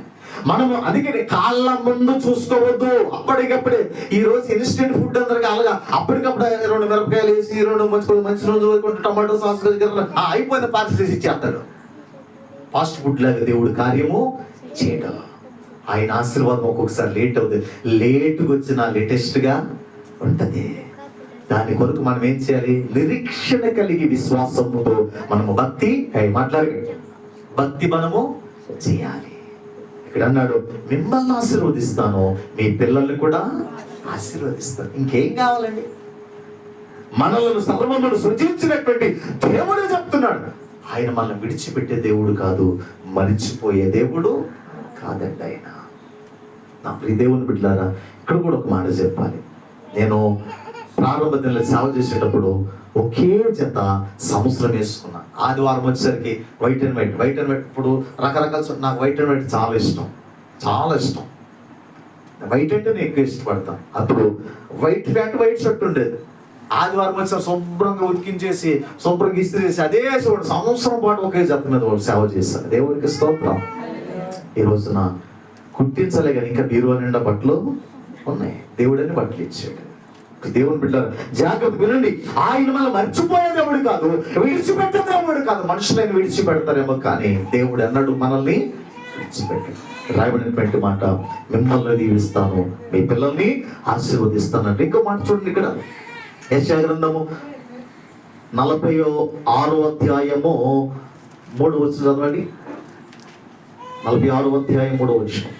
మనము అందుకని కాళ్ళ ముందు చూసుకోవద్దు. అప్పటికప్పుడే ఈ రోజు ఇన్స్టెంట్ ఫుడ్ అందరికి అలాగా అప్పటికప్పుడు 2 మిరపకాయలు వేసి 2 మంచి రోజు టమాటో సాస్ అయిపోయింది పార్సల్ చేసి ఇచ్చేస్తాడు. ఫాస్ట్ ఫుడ్ లాగా దేవుడు కార్యము చేయడం. ఆయన ఆశీర్వాదం ఒక్కొక్కసారి లేట్ అవుతుంది. లేటుగా వచ్చిన లేటెస్ట్గా ఉంటుంది. దాని కొరకు మనం ఏం చేయాలి? నిరీక్షణ కలిగి విశ్వాసంతో మనము భక్తి మనము చేయాలి. ఇక్కడ అన్నాడు, మిమ్మల్ని ఆశీర్వదిస్తాను, మీ పిల్లల్ని కూడా ఆశీర్వదిస్తాను. ఇంకేం కావాలండి? మనలను సర్వమును సృజించినటువంటి దేవుడు చెప్తున్నాడు. ఆయన మనల్ని విడిచిపెట్టే దేవుడు కాదు, మరిచిపోయే దేవుడు కాదండి ఆయన. నా ప్రియ దేవుని బిడ్డలారా, ఇక్కడ కూడా ఒక మాట చెప్పాలి. నేను ప్రారంభ దినాల్లో సేవ చేసేటప్పుడు ఒకే జత సంవత్సరం వేసుకున్నా. ఆదివారం వచ్చేసరికి వైట్ అండ్ వైట్ ఇప్పుడు రకరకాల, నాకు వైట్ అండ్ వైట్ చాలా ఇష్టం. వైట్ అంటే నేను ఎక్కువ ఇష్టపడతాను. అప్పుడు వైట్ ప్యాంట్ వైట్ షర్ట్ ఉండేది. ఆదివారం వచ్చి శుభ్రంగా ఉతికించేసి శుభ్రంగా ఇస్త్రీ చేసి అదే సంవత్సరం పాటు ఒకే జత మీద వాళ్ళు సేవ చేశారు. దేవుడికి స్తోత్రం. ఈ రోజున కుట్టించలే కానీ ఇంకా బీరువా నిండా బట్టలు ఉన్నాయి. దేవుడని బట్టలు ఇచ్చాడు. దేవుని బిడ్డలారా, జాగ్రత్త వినండి. ఆయన మనల్ని మర్చిపోయే దేవుడు కాదు, విడిచిపెట్టే దేవుడు కాదు. మనుషులను విడిచిపెడతారేమో కానీ దేవుడు అన్నాడు మనల్ని విడిచిపెట్టాడు. రాయబడినటువంటి మాట, మిమ్మల్ని దీవిస్తాను, మీ పిల్లల్ని ఆశీర్వదిస్తానండి. ఇంకో మాట చూడండి ఇక్కడ, యెషయా గ్రంథము 46వ అధ్యాయము 3వ వచనం చదవండి. 46వ అధ్యాయం 3వ వచనం.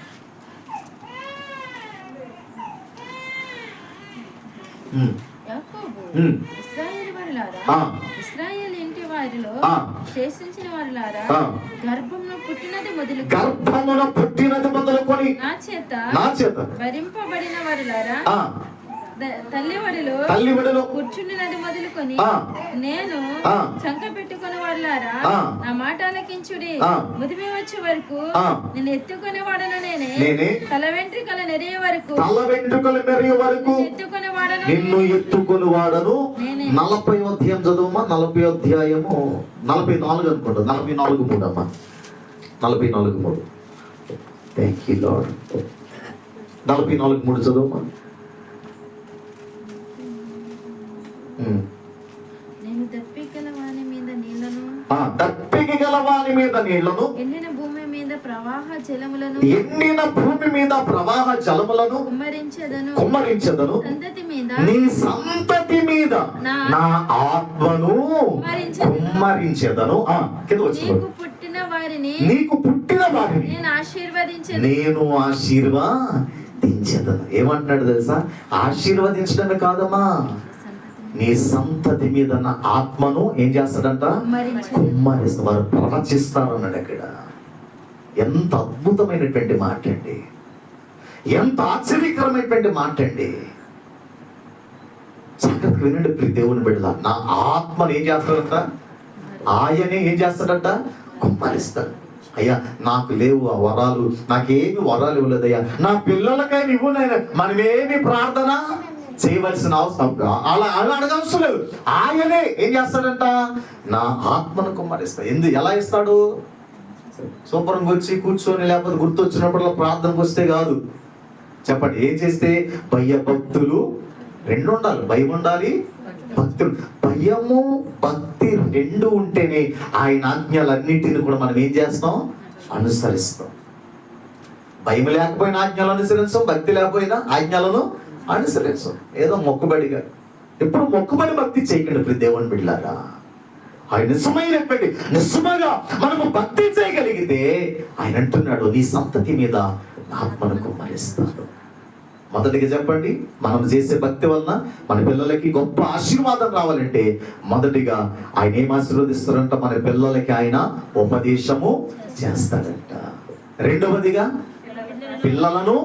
ఇశ్రాయేలు ఇంటి వారిలో శేషించిన వారిలారా, గర్భమున పుట్టినది మొదలుకొని నా చేత వరింపబడిన వారిలారా, తల్లివడిలో కూర్చుండినది మొదలుకొని నేను చంక పెట్టుకునే వారిలారా, నా మాట ఆలకించుడి. ముదిమి వచ్చే వరకు నేను ఎత్తుకునే వాడను నేనే, తల వెంట్రుకల నెరిగే వరకు ఎత్తుకునే వాడను నిన్ను ఎత్తుకుని వాడను. 40వ అధ్యాయం చదువుమా. 40వ అధ్యాయము 44 అనుకుంటా. 44:3 అమ్మా. 44:3. Thank you lord. 44:3 చదువుమా. నేను దప్పిక గల వాని మీద నీళ్లను, ఎండిన భూమి మీద ప్రవాహ జలములను కుమ్మరించెదను. నీ సంతతి మీద నా ఆత్మను కుమ్మరించెదను. నీకు పుట్టిన వారిని నేను ఆశీర్వదించెదను. ఏమంటున్నాడు తెలుసా? ఆశీర్వదించడమే కాదమ్మా, నీ సంతతి మీద నా ఆత్మను ఏం చేస్తాడంట? కుమ్మరిస్తా. వారు ప్రవచిస్తారు అన్నాడు అక్కడ. ఎంత అద్భుతమైనటువంటి మాట అండి, ఎంత ఆశ్చర్యకరమైనటువంటి మాట అండి. జాగ్రత్తగా వినండి ప్రియ దేవుని బిడ్డలా. నా ఆత్మను ఏం చేస్తాడంట? ఆయనే ఏం చేస్తాడంట? కుమ్మరిస్తాడు. అయ్యా నాకు లేవు ఆ వరాలు, నాకేమి వరాలు ఇవ్వలేదయ్యా, నా పిల్లలకైనా ఇవ్వనైనా మనమేమి ప్రార్థన చేయవలసిన అవసరం అలా అడగవలసిన లేదు. ఆయనే ఏం చేస్తాడంట? నా ఆత్మను కుమ్మరిస్తా. ఎలా ఇస్తాడు? శుభ్రంగా వచ్చి కూర్చొని లేకపోతే గుర్తొచ్చినప్పుడు ప్రార్థనకు వస్తే కాదు. చెప్పండి, ఏం చేస్తే? భక్తులు 2 ఉండాలి. భయం ఉండాలి, భక్తులు. భయము భక్తి 2 ఉంటేనే ఆయన ఆజ్ఞలన్నింటినీ కూడా మనం ఏం చేస్తాం? అనుసరిస్తాం. భయం లేకపోయినా ఆజ్ఞలు అనుసరిస్తాం, భక్తి లేకపోయినా ఆజ్ఞలను అనుసరించం. ఏదో మొక్కుబడిగా. ఎప్పుడు మొక్కుబడి భక్తి చేయకండి ప్రియ దేవుని బిడ్డలారా. ఆయన నిజంగా మనము భక్తి చేయగలిగితే ఆయన అంటున్నాడు, నీ సంతతి మీద ఆత్మను కుమ్మరిస్తాడు. మొదటిగా చెప్పండి, మనం చేసే భక్తి వలన మన పిల్లలకి గొప్ప ఆశీర్వాదం రావాలంటే మొదటిగా ఆయన ఏం ఆశీర్వదిస్తారంట? మన పిల్లలకి ఆయన ఉపదేశము చేస్తాడంట. రెండవదిగా పిల్లలను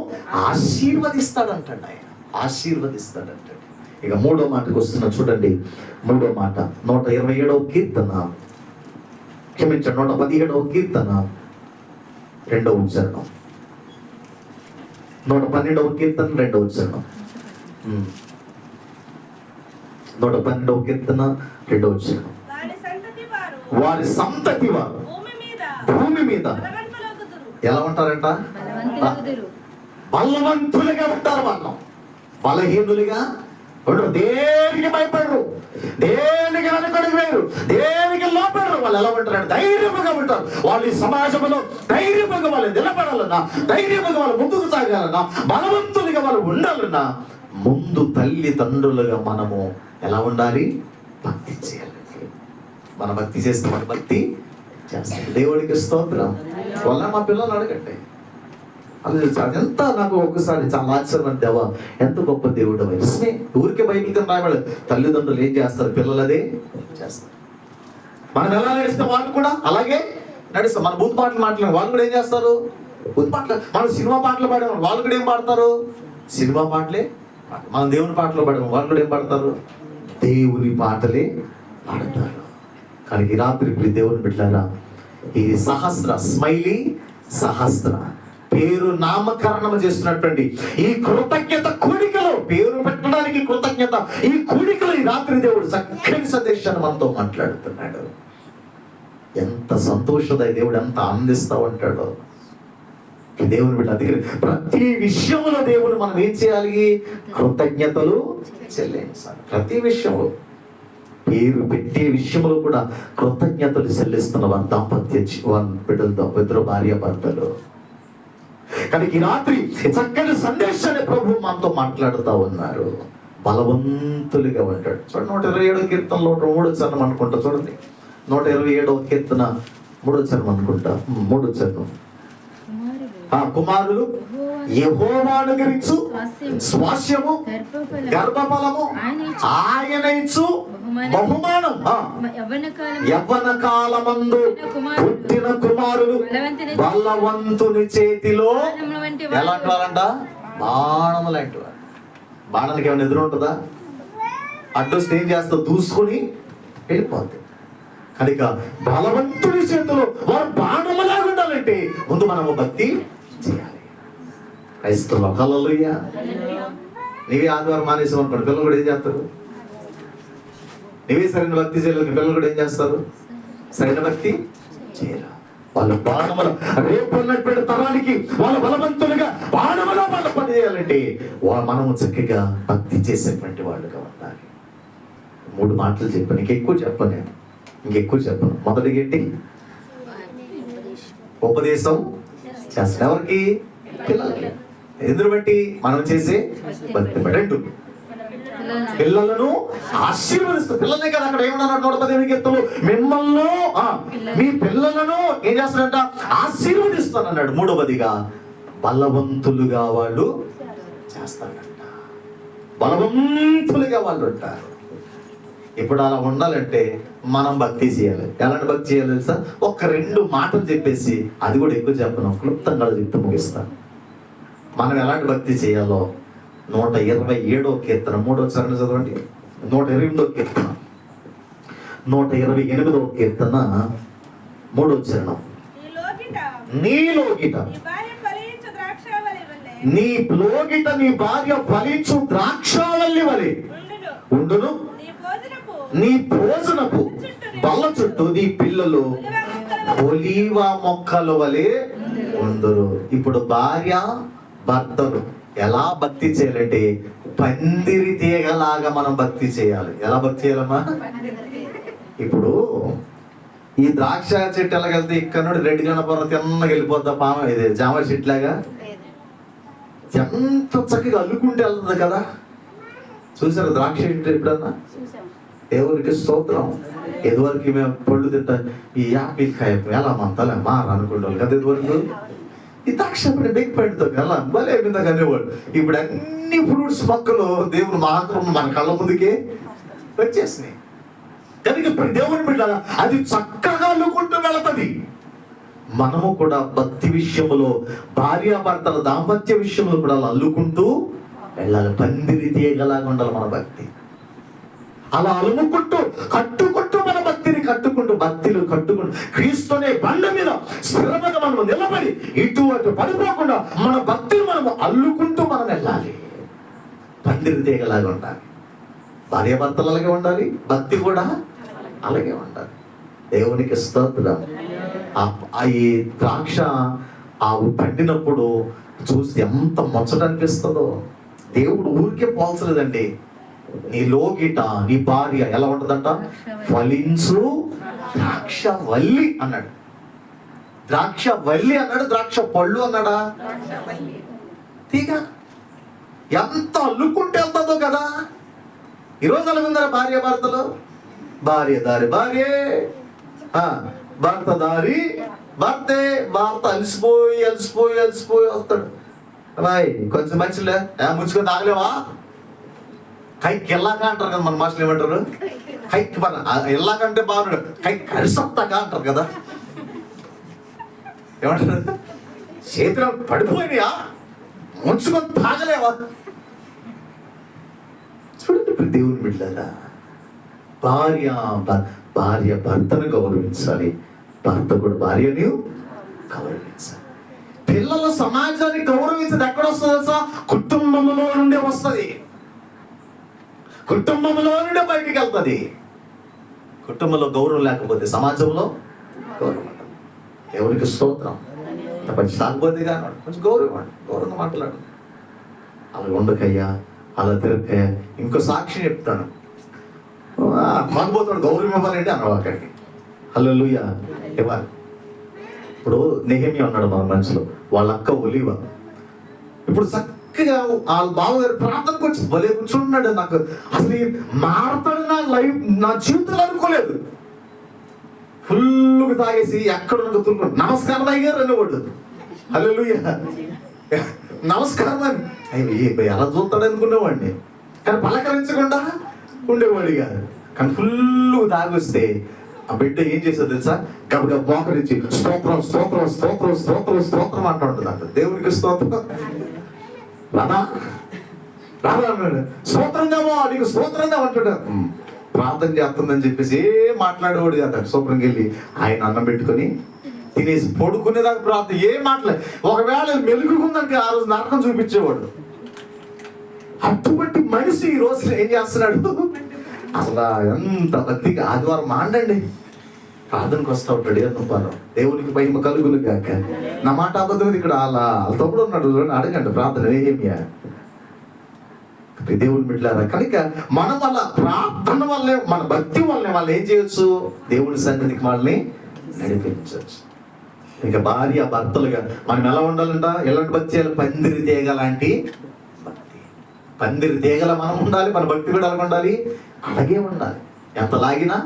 ఆశీర్వదిస్తాడంట. ఆయన ఆశీర్వదిస్తాడంట. ఇక మూడో మాటకు వస్తున్నా చూడండి. మూడో మాట 127వ కీర్తన, క్షమించండి 117వ కీర్తన 2వ చరణం, 112వ కీర్తన 2వ చరణం, 112వ కీర్తన 2వ చరణం. వారి సంతతి వారు భూమి మీద ఎలా ఉంటారంట? బలవంతులుగా ఉంటారు. వాళ్ళు బలహీనులుగా ఉండరు. దేనికి భయపడరు, దేనికి వెనకడుగు వేరు, దేనికి లోపడరు. వాళ్ళు ఎలా ఉంటారంటే ధైర్యముగా ఉంటారు. వాళ్ళు ఈ సమాజంలో ధైర్యముగా వాళ్ళు నిలబడాలన్నా, ధైర్యముగా వాళ్ళు ముందుకు సాగాలన్నా, బలవంతులుగా వాళ్ళు ఉండాలన్నా ముందు తల్లిదండ్రులుగా మనము ఎలా ఉండాలి? భక్తి చేయాలి. మన భక్తి చేస్తే మన భక్తి చేస్తాం. దేవుడికి స్తోత్రం. వల్ల మా పిల్లలు అడగండి, ఎంత నాకు ఒక్కసారి చాలా ఆశ్చర్యం. దేవా ఎంత గొప్ప దేవుడు నిజమే. ఊరికే బైబిల్ కింద రాయబడి తల్లిదండ్రులు ఏం చేస్తారు, పిల్లలు అదే చేస్తారు. మనం ఎలా నడిస్తే వాళ్ళు కూడా అలాగే నడుస్తారు. మన బూత్ పాటలు మాట్లాడిన వాళ్ళు కూడా ఏం చేస్తారు, బూత్ పాటలు. మనం సినిమా పాటలు పాడాము, వాళ్ళు కూడా ఏం పాడతారు, సినిమా పాటలే. మనం దేవుని పాటలు పాడాము, వాళ్ళు కూడా ఏం పాడతారు, దేవుని పాటలే పాడతారు. కానీ ఈ రాత్రి ఇప్పుడు దేవుని బిడ్డలారా, ఈ సహస్ర స్మైలీ సహస్ర పేరు నామకరణం చేస్తున్నటువంటి ఈ కృతజ్ఞత కూడికలో, పేరు పెట్టడానికి కృతజ్ఞత ఈ కూడికలో ఈ రాత్రి దేవుడు చక్కని సందేశాన్ని మనతో మాట్లాడుతున్నాడు. ఎంత సంతోషదాయి దేవుడు, ఎంత ఆనందిస్తా ఉంటాడో దేవుని బిడ్డ. అందుకని ప్రతి విషయంలో దేవుడు మనం ఏం చేయాలి, కృతజ్ఞతలు చెల్లించాలి. ప్రతి విషయంలో పేరు పెట్టే విషయంలో కూడా కృతజ్ఞతలు చెల్లిస్తున్న వారు దాంపత్య బిడ్డలతో, ఇద్దరు భార్య భర్తలు. కానీ ఈ రాత్రి చక్కని సందేశాన్ని ప్రభు మనతో మాట్లాడుతూ ఉన్నారు. బలవంతులుగా ఉంటాడు. చూడండి 127వ కీర్తనలో 3వ చరణం అనుకుంటా. చూడండి 127వ కీర్తన 3వ చరణం అనుకుంటా, 3వ చరణం. కుమారులు యెహోవాను గురించు స్వాస్యము గర్భఫలము ఆయన ఇచ్చు బహుమానం. యవ్వన కాలమందు పుట్టిన కుమారులు బలవంతుని చేతిలో ఎలాంటి వాళ్ళంట, బాణము లాంటి వారు. బాణానికి ఏమైనా ఎదురు ఉంటుందా? అడ్డొస్తే ఏం చేస్తావు, దూసుకొని వెళ్ళిపోతుంది. కనుక బలవంతుని చేతిలో వారు బాణములాగా ఉండాలంటే ముందు మనము భక్తి చేయాలి. క్రైస్తవ హల్లెలూయా. నీవే ఆదివారం మానేసాం అనుకోండి, పిల్లలు కూడా ఏం చేస్తారు? నీవే సరైన భక్తి చేయలేదు, పిల్లలు కూడా ఏం చేస్తారు? సరైన భక్తి చేయరు. వాళ్ళు బాణముల రేపు ఉన్నటువంటి తరానికి వాళ్ళు బలవంతులుగా బాణములో వాళ్ళు పని చేయాలంటే మనము చక్కగా భక్తి చేసేటువంటి వాళ్ళుగా ఉండాలి. 3 మాటలు చెప్పాను, ఇంకెక్కువ చెప్పను, నేను ఇంకెక్కువ చెప్పను. మొదటిగా ఏంటి, ఉపదేశం చేస్తాను. ఎవరికి? పిల్లలకి. ఎందుకు బట్టి? మనం చేసే భక్తి బట్టి. 2, పిల్లలను ఆశీర్వదిస్తూ. పిల్లలనే కదా అక్కడ ఏమన్నా 118 కీర్తనలు, మిమ్మల్ని మీ పిల్లలను ఏం చేస్తాడంట, ఆశీర్వదిస్తానన్నాడు. 3వదిగా బలవంతులుగా వాళ్ళు చేస్తాడంట. బలవంతులుగా వాళ్ళు ఉంటారు. ఇప్పుడు అలా ఉండాలంటే మనం భక్తి చేయాలి. ఎలాంటి భక్తి చేయాలి తెలుసా? ఒక 2 మాటలు చెప్పేసి, అది కూడా ఎక్కువ చెప్పను, క్లుప్తంగా చెప్తూ ముగిస్తాను. మనం ఎలాంటి భక్తి చేయాలో 127వ కీర్తన 3వ చరణం చదవండి. 128వ కీర్తన 128వ కీర్తన 3వ చరణం. నీలోగిట నీ లోగిట నీ భార్య ఫలించు ద్రాక్షావల్లి వలె ఉండును, నీ భోజనపు బల్ల చుట్టూ నీ పిల్లలు ఒలీవ మొక్కల వలె ఉందురు. ఇప్పుడు భార్య భర్తలు ఎలా భక్తి చేయాలంటే పందిరి తీగలాగా మనం భక్తి చేయాలి. ఎలా భక్తి చేయాలమ్మా? ఇప్పుడు ఈ ద్రాక్ష చెట్టు ఎలాగెళ్తే ఇక్కడ నుండి రెడ్డి గణపురం తిన్నగా వెళ్ళిపోద్దా పామ, ఇది జామ చెట్లాగా ఎంత చక్కగా అల్లుకుంటే వెళ్తుంది కదా. చూసారు ద్రాక్ష చెట్టు ఎప్పుడన్నా? దేవునికి స్తోత్రం. ఎదువరకు మేము పళ్ళు తింటా, ఈ యాపిల్ కాయ ఎలా మంతలే మార అనుకుంటాం కదా. ఎదువరకు ఈ ద్రాక్ష బిగ్ పండుతో ఎలా భలే విందాక అనేవాడు. ఇప్పుడు అన్ని ఫ్రూట్స్ మొక్కలు దేవుని మాత్రం మన కళ్ళ ముందుకే వచ్చేసినాయి. కనుక ఇప్పుడు దేవుని బిడ్డ అది చక్కగా అల్లుకుంటూ వెళుతుంది. మనము కూడా భక్తి విషయంలో, భార్యాభర్తల దాంపత్య విషయంలో కూడా అల్లుకుంటూ వెళ్ళాలి. పందిరి తీయగలాగా ఉండాలి మన భక్తి. అలా అలుముకుంటూ కట్టుకుంటూ మన భక్తిని కట్టుకుంటూ క్రీస్తునే బండ మీద స్థిరముగా మనం నిలబడి ఇటు అటు పడిపోకుండా మన భక్తిని మనం అల్లుకుంటూ మనం వెళ్ళాలి. పందిరి తీగలాగా ఉండాలి. భార్యాభర్తలు అలాగే ఉండాలి, భక్తి కూడా అలాగే ఉండాలి. దేవునికి స్తోత్రం. ఈ ద్రాక్ష ఆవు పండినప్పుడు చూసి ఎంత ముచ్చట అనిపిస్తుందో. దేవుడు ఊరికే పోల్చలేదండి. నీ లోగిట నీ భార్య ఎలా ఉంటుందంట? ఫలించు ద్రాక్ష వల్లి అన్నాడు. ద్రాక్ష వల్లి అన్నాడు, ద్రాక్ష పళ్ళు అన్నాడా? తీగ ఎంత అల్లుకుంటే వెళ్తుందో కదా. ఈరోజు అలాగుందరా భార్యాభర్తలు? భార్య దారి భార్యే, భర్త దారి భర్తే. భర్త అలసిపోయి వస్తాడు. బాయ్ కొంచెం మంచిలే ముంచుకొని తాగలేవా? కైకి ఎల్లాక అంటారు కదా మన మాటలు. ఏమంటారు? కైకి ఎల్లాకంటే బాగున్నాడు, కై కరిసొత్తాక అంటారు కదా. ఏమంటారు? చేతిలో పడిపోయినాయా ముంచుకొని తాగలేవా? చూడండి దేవుని బిడ్డలారా, భార్య భర్తను గౌరవించాలి, భర్త కూడా భార్యని గౌరవించాలి. పిల్లల సమాజాన్ని గౌరవించడం ఎక్కడ వస్తుంది తెలుసా? కుటుంబంలో నుండే వస్తుంది. కుటుంబంలో నుండే బయటికి వెళ్తుంది. కుటుంబంలో గౌరవం లేకపోతే సమాజంలో గౌరవం. ఎవరికి స్తోత్రం. కొంచెం తాగపోతే కానీ కొంచెం గౌరవంగా మాట్లాడు. అలా ఉండకయ్యా, అలా తిరగకయ్యా. ఇంకో సాక్షి చెప్తాను. మాకపోతాడు గౌరవం ఇవ్వాలంటే అన్నాడు అక్కడికి. హల్లెలూయా ఇవ్వాలి. ఇప్పుడు నెహెమ్యా ఉన్నాడు మన మనసులో, వాళ్ళ అక్క ఒలీవ. ఇప్పుడు చక్కగా వాళ్ళ బావగారు ప్రార్థనకు వచ్చి భలే కూర్చున్నాడు. నాకు అసలు మారతాడు నా జీవితంలో అనుకోలేదు. ఫుల్గా తాగేసి ఎక్కడ తులుకున్నాడు. నమస్కారం అయ్యారు అనేవాడు. హల్లెలూయా నమస్కారం అని ఎలా చూస్తాడు అనుకునేవాడిని, కానీ పలకరించకుండా ఉండేవాడు కాదు. కానీ ఫుల్గా తాగొస్తే ఆ బిడ్డ ఏం చేసేది తెలుసా? గబగబ మోకరించి స్తోత్రం స్తోత్రం స్తోత్రం స్తోత్రం స్తోత్రం అంటూ ఉంటుంది. అంట దేవునికి స్తోత్రం. రాదా అన్నాడు. స్తోత్రంగామో నీకు స్తోత్రంగా అంటాడు. ప్రార్థన చేస్తుందని చెప్పేసి ఏం మాట్లాడేవాడు కాదు. శుభ్రంగా వెళ్ళి ఆయన అన్నం పెట్టుకొని తినేసి పడుకునేదాకా ప్రార్థన ఏం మాట్లాడు. ఒకవేళ మెలుగుకుందానికి ఆ రోజు నరకం చూపించేవాడు. అటువంటి మనిషి ఈ రోజు ఏం చేస్తున్నాడు? అసలు ఎంత భక్తిగా ఆదివారం మాండండి ప్రార్థనకు వస్తూ ఉంటాడు. ఏమనుకోను దేవునికి మహిమ కలుగులు కాక. నా మాట అబద్ధం. ఇక్కడ అలా తమ్ముడు ఉన్నాడు, అడగండి ప్రార్థన ఏమియా దేవుని బిడ్డలారా. కనుక మనం వల్ల ప్రార్థన వల్లే, మన భక్తి వల్లే వాళ్ళు ఏం చేయొచ్చు? దేవుని సన్నిధికి వాళ్ళని నడిపించవచ్చు. ఇక భార్య భర్తలుగా మనం ఎలా ఉండాలంట? ఎలాంటి భక్తి చేయాలి? పందిరి తీగ లాంటి భక్తి. పందిరి తీగల మనం ఉండాలి, మన భక్తి కూడా ఎలా ఉండాలి? అలాగే ఉండాలి. ఎంత లాగినా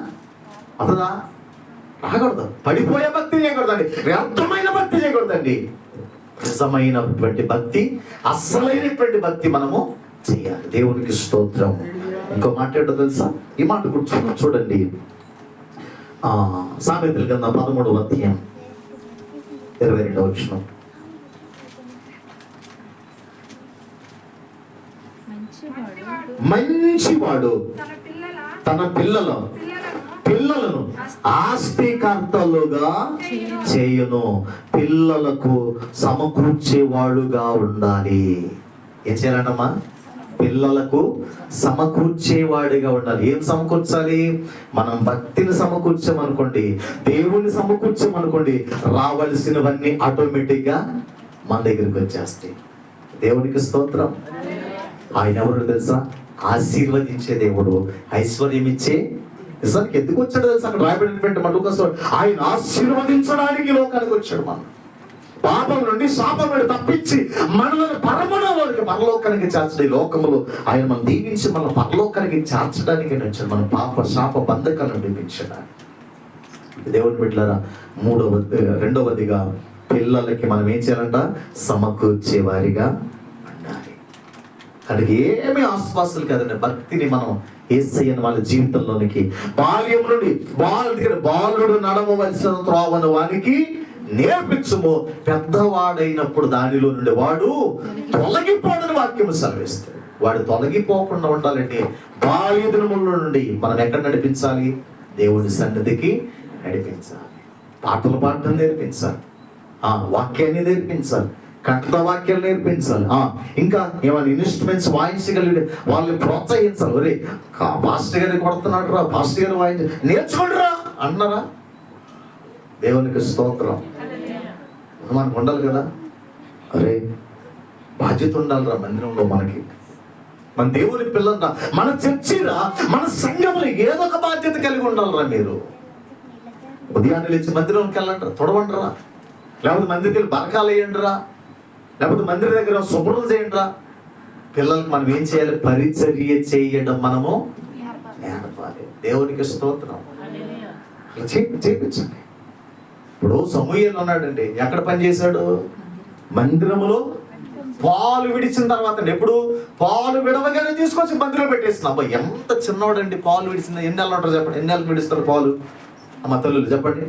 అతదా రాకూడదు. పడిపోయే భక్తి చేయకూడదండి, వ్యర్థమైన భక్తి చేయకూడదండి. నిజమైనటువంటి భక్తి, అస్సలైనటువంటి భక్తి మనము చేయాలి. దేవునికి స్తోత్రం. ఇంకో మాట ఏంటో తెలుసా? ఈ మాట కూర్చొని చూడండి. సామెతల గ్రంథం 13వ అధ్యాయం 22వ వచనం. మంచివాడు తన పిల్లలను ఆస్తికర్తలుగా చేయును. పిల్లలకు సమకూర్చేవాడుగా ఉండాలి. ఏం చేయాలన్నమ్మా? పిల్లలకు సమకూర్చేవాడిగా ఉండాలి. ఏం సమకూర్చాలి? మనం భక్తిని సమకూర్చామనుకోండి, దేవుని సమకూర్చామనుకోండి, రావాల్సినవన్నీ ఆటోమేటిక్గా మన దగ్గరికి వచ్చేస్తాయి. దేవునికి స్తోత్రం. ఆయన ఎవరు తెలుసా? ఆశీర్వదించే దేవుడు, ఐశ్వర్యం ఇచ్చే. నిజానికి ఎందుకు వచ్చాడు తెలుసా? అక్కడ రాయబడినటువంటి మళ్ళీ ఆయన ఆశీర్వదించడానికి లోకానికి వచ్చాడు. మనం పాపం నుండి శాపం నుండి తప్పించి మనల్ని పరలోకానికి చేర్చడం. ఈ లోకములో ఆయన మనం దీవించి మన పరలోకానికి చేర్చడానికి వచ్చాడు. మన పాప శాప బంధకాలను విడిపించడానికి. దేవుని బిడ్డలారా, రెండవదిగా పిల్లలకి మనం ఏం చేయాలంట? సమకూర్చే వారిగా ఉండాలి. అది ఏమీ ఆస్వాసులు కాదండి. భక్తిని మనం యేసయ్యను వాళ్ళ జీవితంలోనికి బాల్యం నుండి బాలుడు నడవవలసిన త్రోవను వానికి నేర్పించుము, పెద్దవాడైనప్పుడు దానిలో నుండి వాడు తొలగిపోడని వాక్యము సెలవిస్తాడు. వాడు తొలగిపోకుండా ఉండాలంటే బాల్య దినముల నుండి మనం ఎక్కడ నడిపించాలి? దేవుడి సన్నిధికి నడిపించాలి. పాటలు పాడటం నేర్పించాలి, వాక్యాన్ని నేర్పించాలి, కంఠ వాక్యాలు నేర్పించాలి. ఇంకా ఏమైనా ఇన్స్ట్రుమెంట్స్ వాయించగలిగి వాళ్ళని ప్రోత్సహించాలి. ఒరే పాస్టర్ గారిని కొడుతున్నాడు రా, పాస్టర్ గారు వాయించ నేర్చుకోండి రా అన్నారా? దేవునికి స్తోత్రం. మనకు ఉండాలి కదా, అరే బాధ్యత ఉండాలిరా మందిరంలో. మనకి మన దేవుని పిల్లలరా, మన చర్చిరా, మన సంఘంలో ఏదో ఒక బాధ్యత కలిగి ఉండాలిరా. మీరు ఉదయాన్నే లేచి మందిరంకి వెళ్ళండి, తొడవండిరా, లేకపోతే మందిరికి వెళ్ళి బరకాలు వేయండిరా, లేకపోతే మందిర దగ్గర శుభ్రం చేయండిరా. పిల్లలకి మనం ఏం చేయాలి? పరిచర్య చేయడం మనము నేర్పాలి. దేవునికి స్తోత్రం. చేయించండి. ఇప్పుడు సమూయేలు ఉన్నాడండి, ఎక్కడ పని చేశాడు? మందిరములో పాలు విడిచిన తర్వాత. ఎప్పుడు? పాలు విడవగానే తీసుకొచ్చి మందిరం పెట్టేస్తున్నా. అబ్బా ఎంత చిన్నవాడండి, పాలు విడిచింది. ఎన్ని నెలలు ఉంటారు చెప్పండి? ఎన్ని నెలలు విడిస్తారు పాలు? అమ్మ తల్లులు చెప్పండి.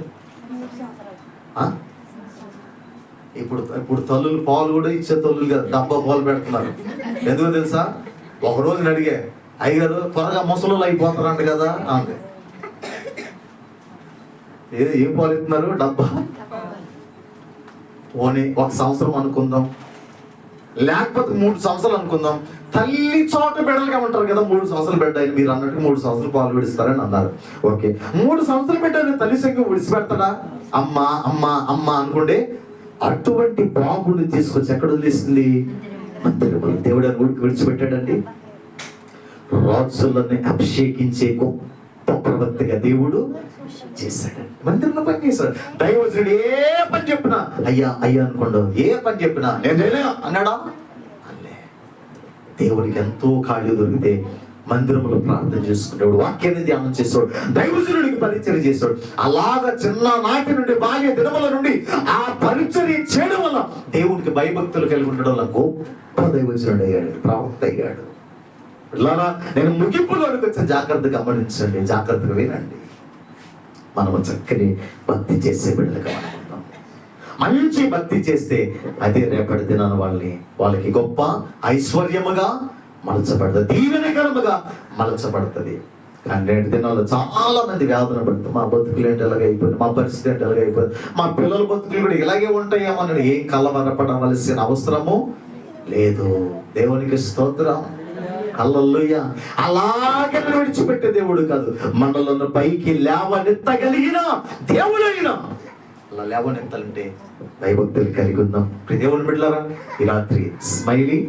ఇప్పుడు తల్లులు పాలు కూడా ఇచ్చే తల్లులు కదా, డబ్బా పాలు పెడుతున్నారు. ఎందుకు తెలుసా? ఒకరోజు అడిగే, అయ్యగారు త్వరగా ముసలు అయిపోతారంట కదా అంతే. ఏం పాలు ఇస్తున్నారు? డబ్బా. పోనీ 1 సంవత్సరం అనుకుందాం, లేకపోతే 3 సంవత్సరాలు అనుకుందాం. తల్లి చోట బిడ్డలుగా ఉంటారు కదా, 3 సంవత్సరాలు బిడ్డ అయిన మీరు అన్నట్టు 3 సంవత్సరాలు పాలు విడిస్తారని అన్నారు. ఓకే, 3 సంవత్సరాలు బిడ్డ తల్లి సంఖ్య విడిచిపెడతాడా? అమ్మ అమ్మ అమ్మ అనుకుంటే అటువంటి బాబుని తీసుకొచ్చి ఎక్కడ వదిలేసింది? మందిరంలో. దేవుడు అని ఊరికి విడిచిపెట్టాడండి. రాజులని అభిషేకించే గొప్ప ప్రవక్తగా దేవుడు చేశాడు. మందిరంలో పని చేశాడు. దైవజనుడు ఏ పని చెప్పినా అయ్యా అయ్యా అనుకోండు. ఏ పని చెప్పినా నేను చేయలేను అన్నాడా? అల్లే. దేవుడికి ఎంతో ఖాళీ దొరికితే మందిరంలో ప్రార్థన చేసుకునేవాడు, వాక్యాన్ని ధ్యానం చేసేవాడు, దైవజనుడికి పరిచర్య చేసేవాడు. అలాగా చిన్ననాటి నుండి బాల్య దినముల నుండి ఆ పరిచర్య చేయడం వల్ల దేవుడికి భయభక్తులు కలిగి ఉండడం వల్ల గొప్ప దైవజనుడు అయ్యాడు, ప్రవక్త అయ్యాడు. ఇలాగా నేను ముగింపులోనికి వచ్చి జాగ్రత్తగా గమనించండి, జాగ్రత్తగా వినండి. మనము చక్కని భక్తి చేసే బిడ్డలుగా మనం ఉంటాం. మంచి భక్తి చేస్తే అదే రేపటి దినాన వాళ్ళకి గొప్ప ఐశ్వర్యముగా మలచబడుతుంది, దీవెనకరముగా మలచబడుతుంది. కానీ నేటి దినాల్లో చాలా మంది వేదన పడుతుంది. మా బతుకులు ఏంటి ఎలాగైపోయింది, మా పరిస్థితి ఏంటి ఎలాగైపోయింది, మా పిల్లల బతుకులు కూడా ఇలాగే ఉంటాయేమో అని ఏం కలవరపడవలసిన అవసరము లేదు. దేవునికి స్తోత్రం. హల్లెలూయా. అలాగే విడిచిపెట్టే దేవుడు కాదు, మనలను పైకి లేవనెత్తగలిగిన దేవుడైనా. అలా లేవనెత్తాలంటే భయభక్తులు కలిగి ఉందాం. దేవుని బిడ్డలారా, ఈ రాత్రి స్మైలీ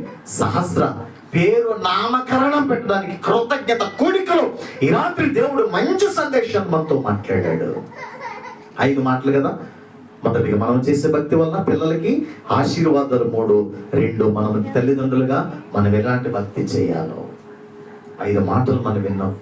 సహస్ర పేరు నామకరణం పెట్టడానికి కృతజ్ఞత కోడికలు ఈ రాత్రి దేవుడు మంచి సందేశం మనతో మాట్లాడాడు. 5 మాటలు కదా. మొదటిగా మనం చేసే భక్తి వలన పిల్లలకి ఆశీర్వాదాలు 3. 2 మనం తల్లిదండ్రులుగా మనం ఎలాంటి భక్తి చేయాలో 5 మాటలు మనం విన్నాం.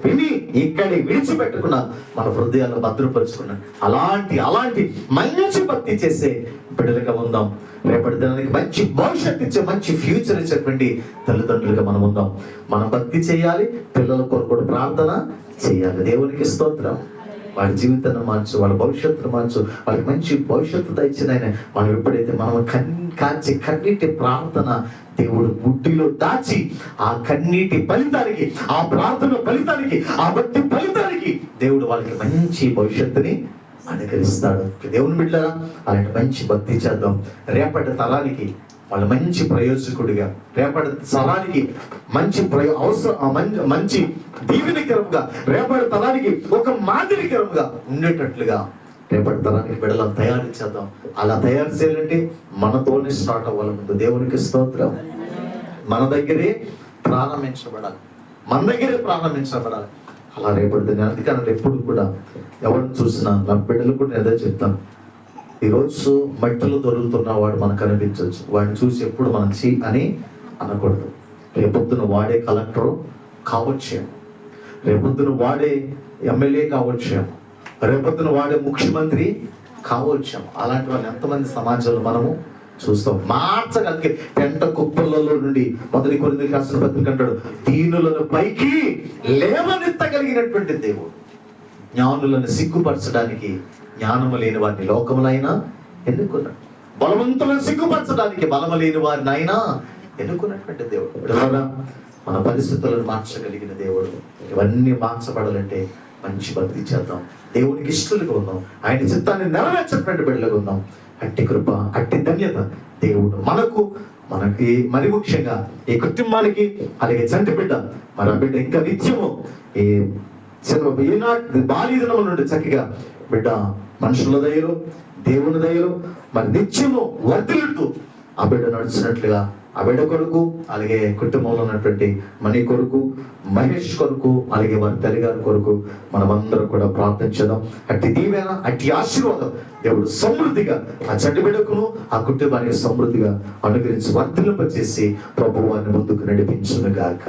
విని ఇక్కడి విడిచిపెట్టుకున్న మన హృదయాలను భద్రపరుచుకున్న అలాంటి మంచి భక్తి చేసే బిడ్డలుగా ఉందాం. రేపటి దినానికి మంచి భవిష్యత్తు ఇచ్చే, మంచి ఫ్యూచర్ ఇచ్చేటువంటి తల్లిదండ్రులుగా మనం ఉందాం. మనం భక్తి చేయాలి, పిల్లల కొరకు కూడా ప్రార్థన చేయాలి. దేవునికి స్తోత్రం. వాళ్ళ జీవితాన్ని మార్చు, వాళ్ళ భవిష్యత్తును మార్చు, వాళ్ళకి మంచి భవిష్యత్తు తెచ్చిన ఆయన మనం ఎప్పుడైతే మనం కాచి కన్నీటి ప్రార్థన దేవుడు బుడ్డిలో దాచి ఆ కన్నీటి ఫలితానికి, ఆ ప్రార్థన ఫలితానికి, ఆ భక్తి ఫలితానికి దేవుడు వాళ్ళకి మంచి భవిష్యత్తుని అనుకరిస్తాడు. దేవుని బిడ్డలారా, అలాంటి మంచి భక్తి చేద్దాం. రేపటి తరానికి వాళ్ళు మంచి ప్రయోజకుడిగా, రేపటి తరానికి మంచి మంచి దీవెనకరంగా, రేపటి తరానికి ఒక మాదిరికరంగా ఉండేటట్లుగా రేపటి తరానికి బిడ్డలను తయారు చేద్దాం. అలా తయారు చేయాలంటే మనతోనే స్టార్ట్ అవ్వాలి. ముందు దేవునికి స్తోత్రం. మన దగ్గరే ప్రారంభించబడాలి. అలా రేపటి అందుకని ఎప్పుడు కూడా ఎవరిని చూసినా నా బిడ్డలు కూడా నేను అదే చెప్తాను. ఈరోజు మట్టిలో దొరుకుతున్న వాడు మనకు కనిపించవచ్చు, వాడిని చూసి ఎప్పుడు మనం చీ అని అనకూడదు. రేపొద్దున వాడే కలెక్టరు కావచ్చేమో, రేపొద్దున వాడే ఎమ్మెల్యే కావచ్చేమో, రేపొద్దున వాడే ముఖ్యమంత్రి కావచ్చేమో. అలాంటి వాళ్ళు ఎంతమంది సమాజంలో మనము చూస్తాం. మార్చగలిగే పెంట కుప్పలలో నుండి 1 కొరింథీయులకు రాసిన పత్రిక అంటాడు, దీనులను పైకి లేవనెత్తగలిగినటువంటి దేవుడు. జ్ఞానులను సిగ్గుపరచడానికి జ్ఞానము లేని వారిని లోకములైనా ఎన్నుకున్నాడు. బలవంతులను సిగ్గుపరచడానికి బలము లేని వారిని అయినా ఎన్నుకున్నటువంటి దేవుడు. బిడ్డలారా, మన పరిస్థితులను మార్చగలిగిన దేవుడు. ఇవన్నీ మార్చబడాలంటే మంచి భక్తి చేద్దాం, దేవునికి ఇష్టలుగా ఉందాం, ఆయన చిత్తాన్ని నెరవేర్చినటువంటి బిడ్డలుగా ఉందాం. అట్టి కృప, అట్టి ధన్యత దేవుడు మనకి మరి ముఖ్యంగా ఈ కుటుంబానికి, అలాగే చంటి బిడ్డ, మరి ఆ బిడ్డ ఇంకా నిత్యము ఈ ఈనాటి బాల్య దినముల నుండి చక్కగా బిడ్డ మనుషుల దయలో, దేవుని దయలో మరి నిత్యము వర్ధిల్లుతూ ఆ బిడ్డ నడుచున్నట్లుగా ఆ బిడ్డ కొరకు, అలాగే కుటుంబంలో ఉన్నటువంటి మణి కొరకు, మహేష్ కొరకు, అలాగే వారి తల్లిగారి కొరకు మనమందరం కూడా ప్రార్థించదాం. అట్టి దీవెన, అట్టి ఆశీర్వాదం దేవుడు సమృద్ధిగా ఆ చంటి బిడ్డకును ఆ కుటుంబానికి సమృద్ధిగా అనుగ్రహించి వర్ధిల్లింపచేసి ప్రభువు వారిని ముందుకు నడిపించును గాక.